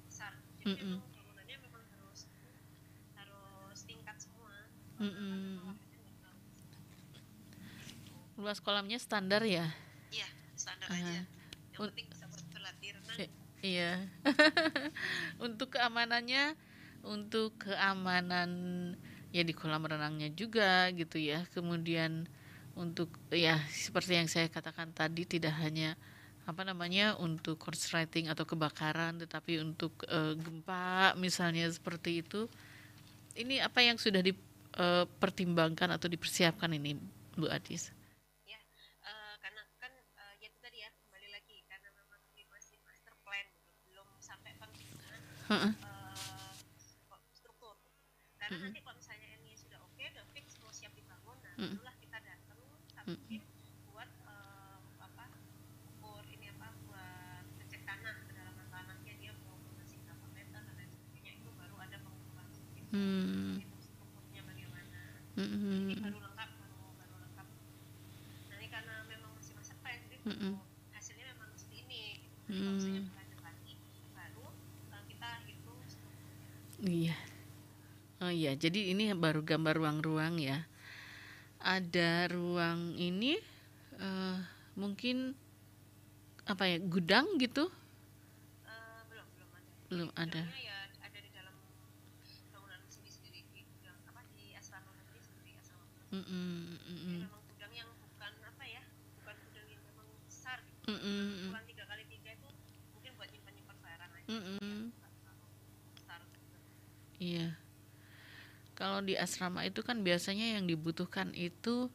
besar. Jadi memang bangunannya memang harus tingkat semua. Luas kolamnya standar ya? Iya, standar aja. Yang penting bisa berlatih renang. Iya. Untuk keamanan ya di kolam renangnya juga gitu ya. Kemudian untuk ya seperti yang saya katakan tadi, tidak hanya untuk korsleting atau kebakaran, tetapi untuk gempa misalnya seperti itu. Ini apa yang sudah dipertimbangkan atau dipersiapkan ini, Bu Adis? Ya, karena kan ya itu tadi ya, kembali lagi karena memang ini masih master plan, belum sampai penghitungan struktur. Karena nanti kalau misalnya ini sudah oke, udah fix mau siap dibangun, nah barulah kita datang satu tim buat ukur ini buat ngecek tanah, kedalaman tanahnya dia mau masih berapa meter dan lain sebagainya, itu baru ada pengukuran strukturnya bagaimana. Ini baru lengkap. Nah ini karena memang masih masa plan, jadi hasilnya memang seperti ini. Kalau misalnya berlanjut lagi, baru kita hitung strukturnya. Iya. Oh iya, jadi ini baru gambar ruang-ruang ya. Ada ruang ini mungkin gudang gitu? Belum ada. Ya ada di dalam bangunan sendiri di gudang di asrama sendiri asrama. Memang gudang yang bukan bukan gudang yang memang besar gitu. Ukuran 3x3 itu mungkin buat nyimpan barang aja. Besar gitu. Iya. Kalau di asrama itu kan biasanya yang dibutuhkan itu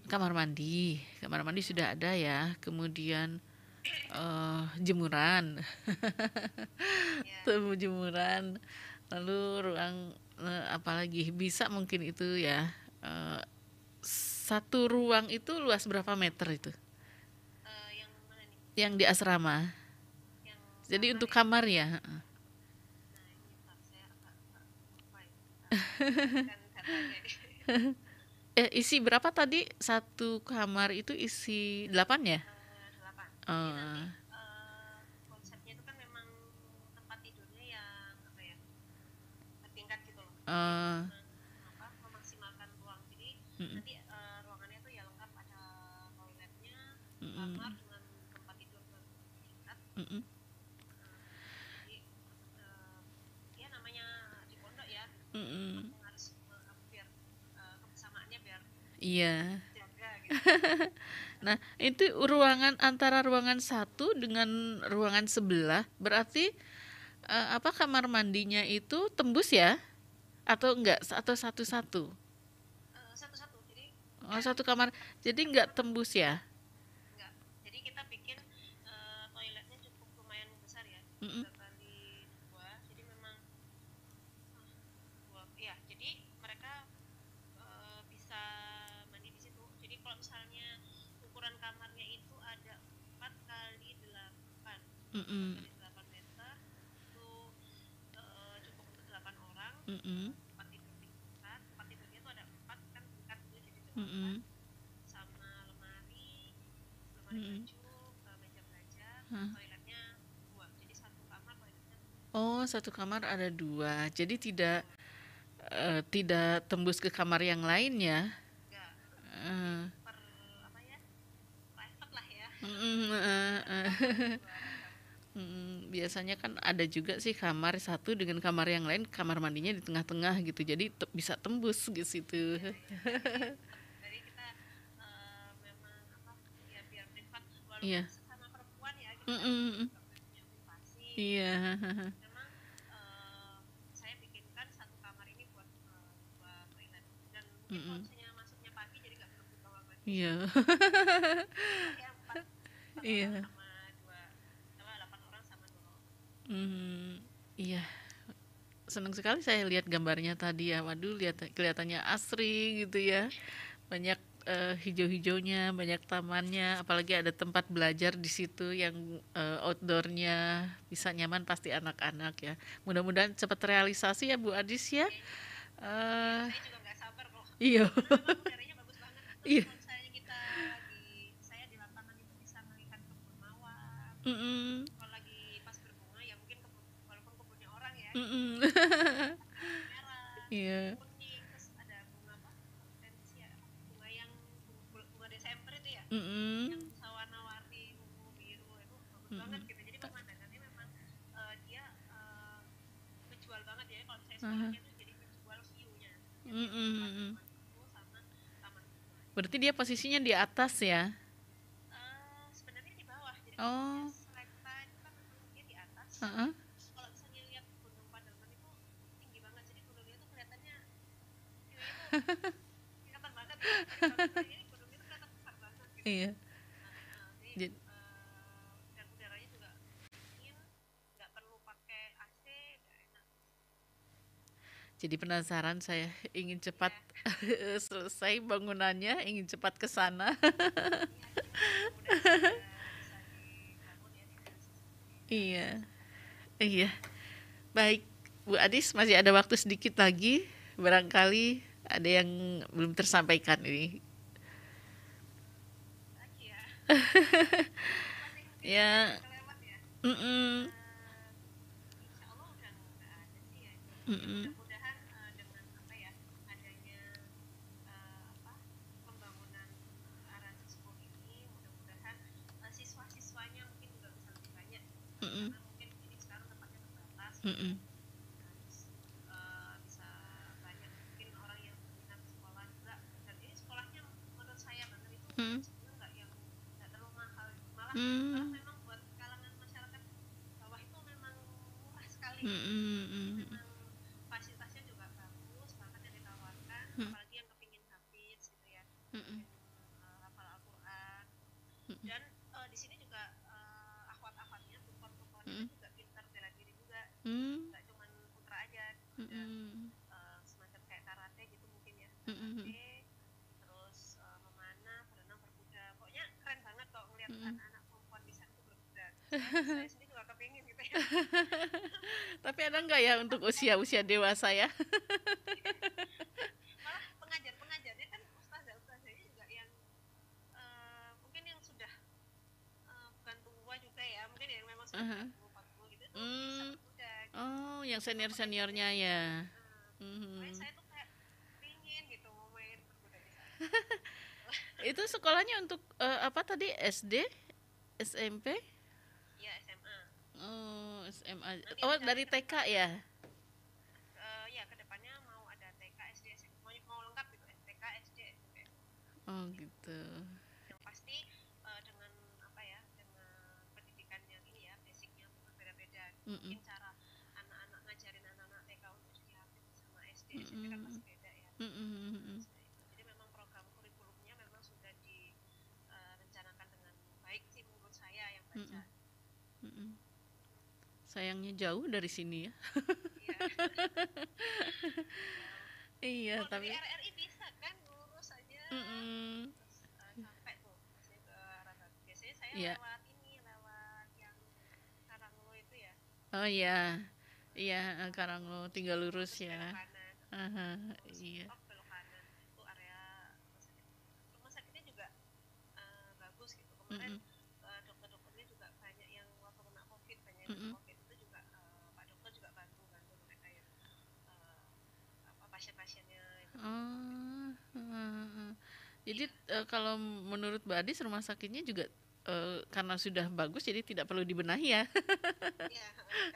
kamar mandi. Kamar mandi sudah ada ya. Kemudian jemuran. Jemuran. Lalu ruang apalagi bisa mungkin itu ya. Satu ruang itu luas berapa meter itu? Yang mana nih? Yang di asrama. Jadi untuk kamar ya. Isi berapa tadi? Satu kamar itu isi 8 ya? 8. Konsepnya itu kan memang tempat tidurnya yang bertingkat gitu loh. Memaksimalkan ruang. Jadi nanti ruangannya tuh ya lengkap, ada toiletnya, kamar dengan tempat tidur bertingkat. Jadi ya namanya di pondok ya. Harus biar kebersamaannya biar iya. jaga gitu. Nah, itu ruangan antara ruangan satu dengan ruangan sebelah berarti Apa kamar mandinya itu tembus ya? Atau enggak? Atau satu-satu? Satu-satu. Jadi satu kamar. Jadi enggak tembus ya? enggak. Jadi kita bikin toiletnya cukup lumayan besar ya. 3x2. Jadi memang ya, jadi mereka bisa mandi di situ. Jadi kalau misalnya ukuran kamarnya itu ada 4x8. 8 meter itu cukup untuk 8 orang. Tempat tidurnya itu ada 4 kan tingkat itu jadi 8. Sama lemari baju, meja belajar, toiletnya 2. Jadi satu kamar toiletnya. Oh, satu kamar ada 2. Jadi tidak tembus ke kamar yang lain ya? Enggak. Private lah ya. Biasanya kan ada juga sih kamar satu dengan kamar yang lain, kamar mandinya di tengah-tengah gitu, jadi bisa tembus ke situ. Jadi kita memang ya biar privat walaupun sesama perempuan ya gitu punya privasi. Iya. Memang saya bikinkan satu kamar ini buat toilet dan mungkin kalau misalnya masuknya pagi jadi nggak perlu buka kamar mandi. Iya. Iya. Iya, senang sekali saya lihat gambarnya tadi ya. Waduh, kelihatannya asri gitu ya, banyak hijau-hijaunya, banyak tamannya, apalagi ada tempat belajar di situ yang outdoornya bisa nyaman pasti anak-anak ya. Mudah-mudahan cepat realisasi ya Bu Adis ya. Saya juga nggak sabar kok. Iya. Udaranya bagus banget. Iya. Kalau misalnya saya di lapangan itu bisa melihat kebun mawar. Kalau lagi pas berbunga ya mungkin walaupun kebunnya orang ya. Merah, Iya. kuning, terus ada bunga hortensia, bunga yang bunga Desember itu ya. Yang bisa warna-warni ungu biru itu bagus banget gitu. Jadi pemandangannya memang dia visual banget ya. Kalau saya sekolahnya itu jadi visual view-nya. Berarti dia posisinya di atas ya? Sebenarnya di bawah. Jadi Selekta itu kan memang dia di atas. Kalau misalnya lihat Gunung Padangan itu tinggi banget, jadi gunungnya itu kelihatannya kelihatan banget ya. Jadi ini gunung itu kelihatan besar banget gitu. Iya. Dan udaranya juga dingin, nggak perlu pakai AC, udah enak. Jadi penasaran saya, ingin cepat selesai bangunannya, ingin cepat ke sana. Iya. Iya. Baik, Bu Adis, masih ada waktu sedikit lagi. Barangkali ada yang belum tersampaikan ini. Ya. Insya Allah udah nggak ada sih ya. Mudah-mudahan dengan adanya pembangunan Arasi School ini, mudah-mudahan siswa-siswanya mungkin juga bisa lebih banyak. Karena mungkin ini sekarang tempatnya terbatas. Bisa banyak mungkin orang yang berminat sekolah juga. Dan ini sekolahnya menurut saya banget itu sebenarnya nggak terlalu mahal, malah memang buat kalangan masyarakat bawah itu memang murah sekali. Memang fasilitasnya juga bagus, bahkan yang ditawarkan, apalagi yang kepingin hafiz gitu ya, hafal Al-Quran. Dan di sini juga akhwat-akhwatnya, tutor-tutornya juga pintar bela diri juga, nggak cuma putra aja, ada semacam kayak karate gitu mungkin ya, karate, terus memanah, berenang, berkuda. Pokoknya keren banget kok ngeliat anak-anak perempuan di sana tuh berkuda. Saya sendiri juga kepingin gitu ya. Tapi ada nggak ya untuk usia-usia dewasa ya? Malah pengajarnya kan ustazah-ustazahnya juga yang mungkin yang sudah bukan tua juga ya, mungkin yang memang sudah 40 gitu, bisa berkuda gitu. Oh, yang senior-seniornya ya. Makanya saya tuh kayak pingin gitu mau main berkuda di sana. Itu sekolahnya untuk apa tadi, SD? SMP? Iya, SMA. Oh, SMA. Oh, dari TK ya? Ya, kedepannya mau ada TK, SD, SMP, mau lengkap gitu, TK, SD, SMP. Oh, gitu. Yang pasti dengan dengan pendidikan yang ini ya, basicnya mungkin beda-beda. Mungkin cara Sayangnya jauh dari sini ya. Iya, tapi dari RRI bisa kan lurus aja. Terus sampai tuh saya ke Rambut. Biasanya saya lewat yang Karanglo itu ya. Oh iya. Iya, Karanglo tinggal lurus ya. Iya. Belok kanan. Itu area rumah sakitnya juga bagus gitu. Kemarin dokter-dokternya juga banyak yang waktu kena COVID, banyak yang COVID itu juga Pak dokter juga bantu mereka yang pasien-pasiennya itu. Jadi kalau menurut Mbak Adis rumah sakitnya juga karena sudah bagus jadi tidak perlu dibenahi ya. Iya,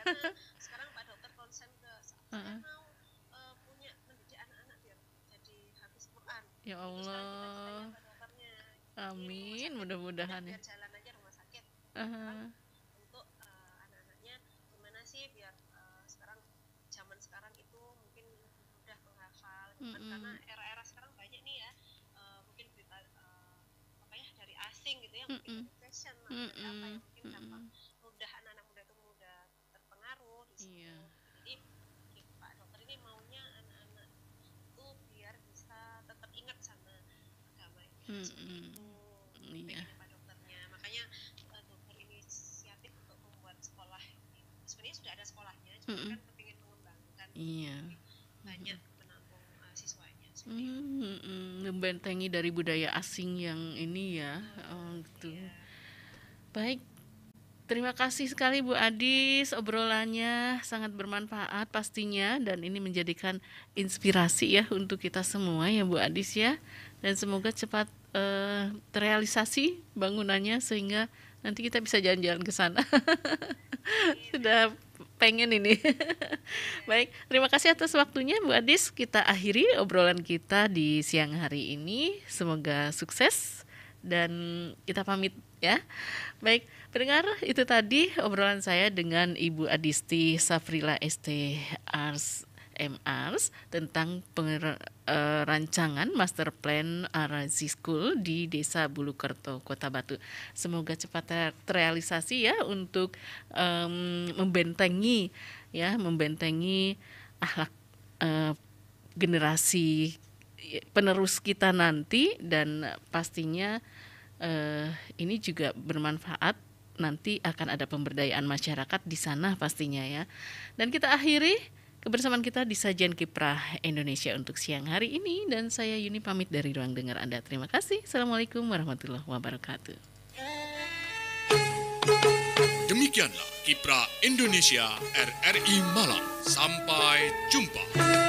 karena sekarang Pak dokter konsen ke saya mau punya mendidik anak-anak biar jadi hafiz Quran. Ya Allah. Amin, mudah-mudahan ya. Biar jalan aja rumah sakit. Untuk anak-anaknya gimana sih biar sekarang zaman sekarang itu mungkin mudah menghafal. Karena era-era sekarang banyak nih ya, mungkin berita dari asing gitu ya, mungkin dari fashion apa yang mungkin gampang mudah anak-anak muda itu mudah terpengaruh di situ. Jadi Pak dokter ini maunya anak-anak itu biar bisa tetap ingat sama agamanya. Seperti itu. Pak dokternya. Makanya dokter inisiatif untuk membuat sekolah. Sebenarnya sudah ada sekolahnya, cuma kan kepingin mengembangkan. Banyak menampung siswanya. Membentengi dari budaya asing yang ini ya. Gitu. Baik. Terima kasih sekali Bu Adis, obrolannya sangat bermanfaat pastinya dan ini menjadikan inspirasi ya untuk kita semua ya Bu Adis ya. Dan semoga cepat terrealisasi bangunannya sehingga nanti kita bisa jalan-jalan ke sana. Sudah pengen ini. Baik, terima kasih atas waktunya Bu Adis. Kita akhiri obrolan kita di siang hari ini. Semoga sukses dan kita pamit ya. Baik, pendengar, itu tadi obrolan saya dengan Ibu Adisti Safrila ST Ars MArs tentang rancangan Master Plan Arazi School di Desa Bulukerto, Kota Batu. Semoga cepat terrealisasi ya untuk membentengi akhlak generasi penerus kita nanti dan pastinya ini juga bermanfaat. Nanti akan ada pemberdayaan masyarakat di sana pastinya ya. Dan kita akhiri kebersamaan kita di Sajian Kiprah Indonesia untuk siang hari ini dan saya Yuni pamit dari ruang dengar Anda. Terima kasih. Assalamualaikum warahmatullahi wabarakatuh. Demikianlah Kiprah Indonesia RRI Malang. Sampai jumpa.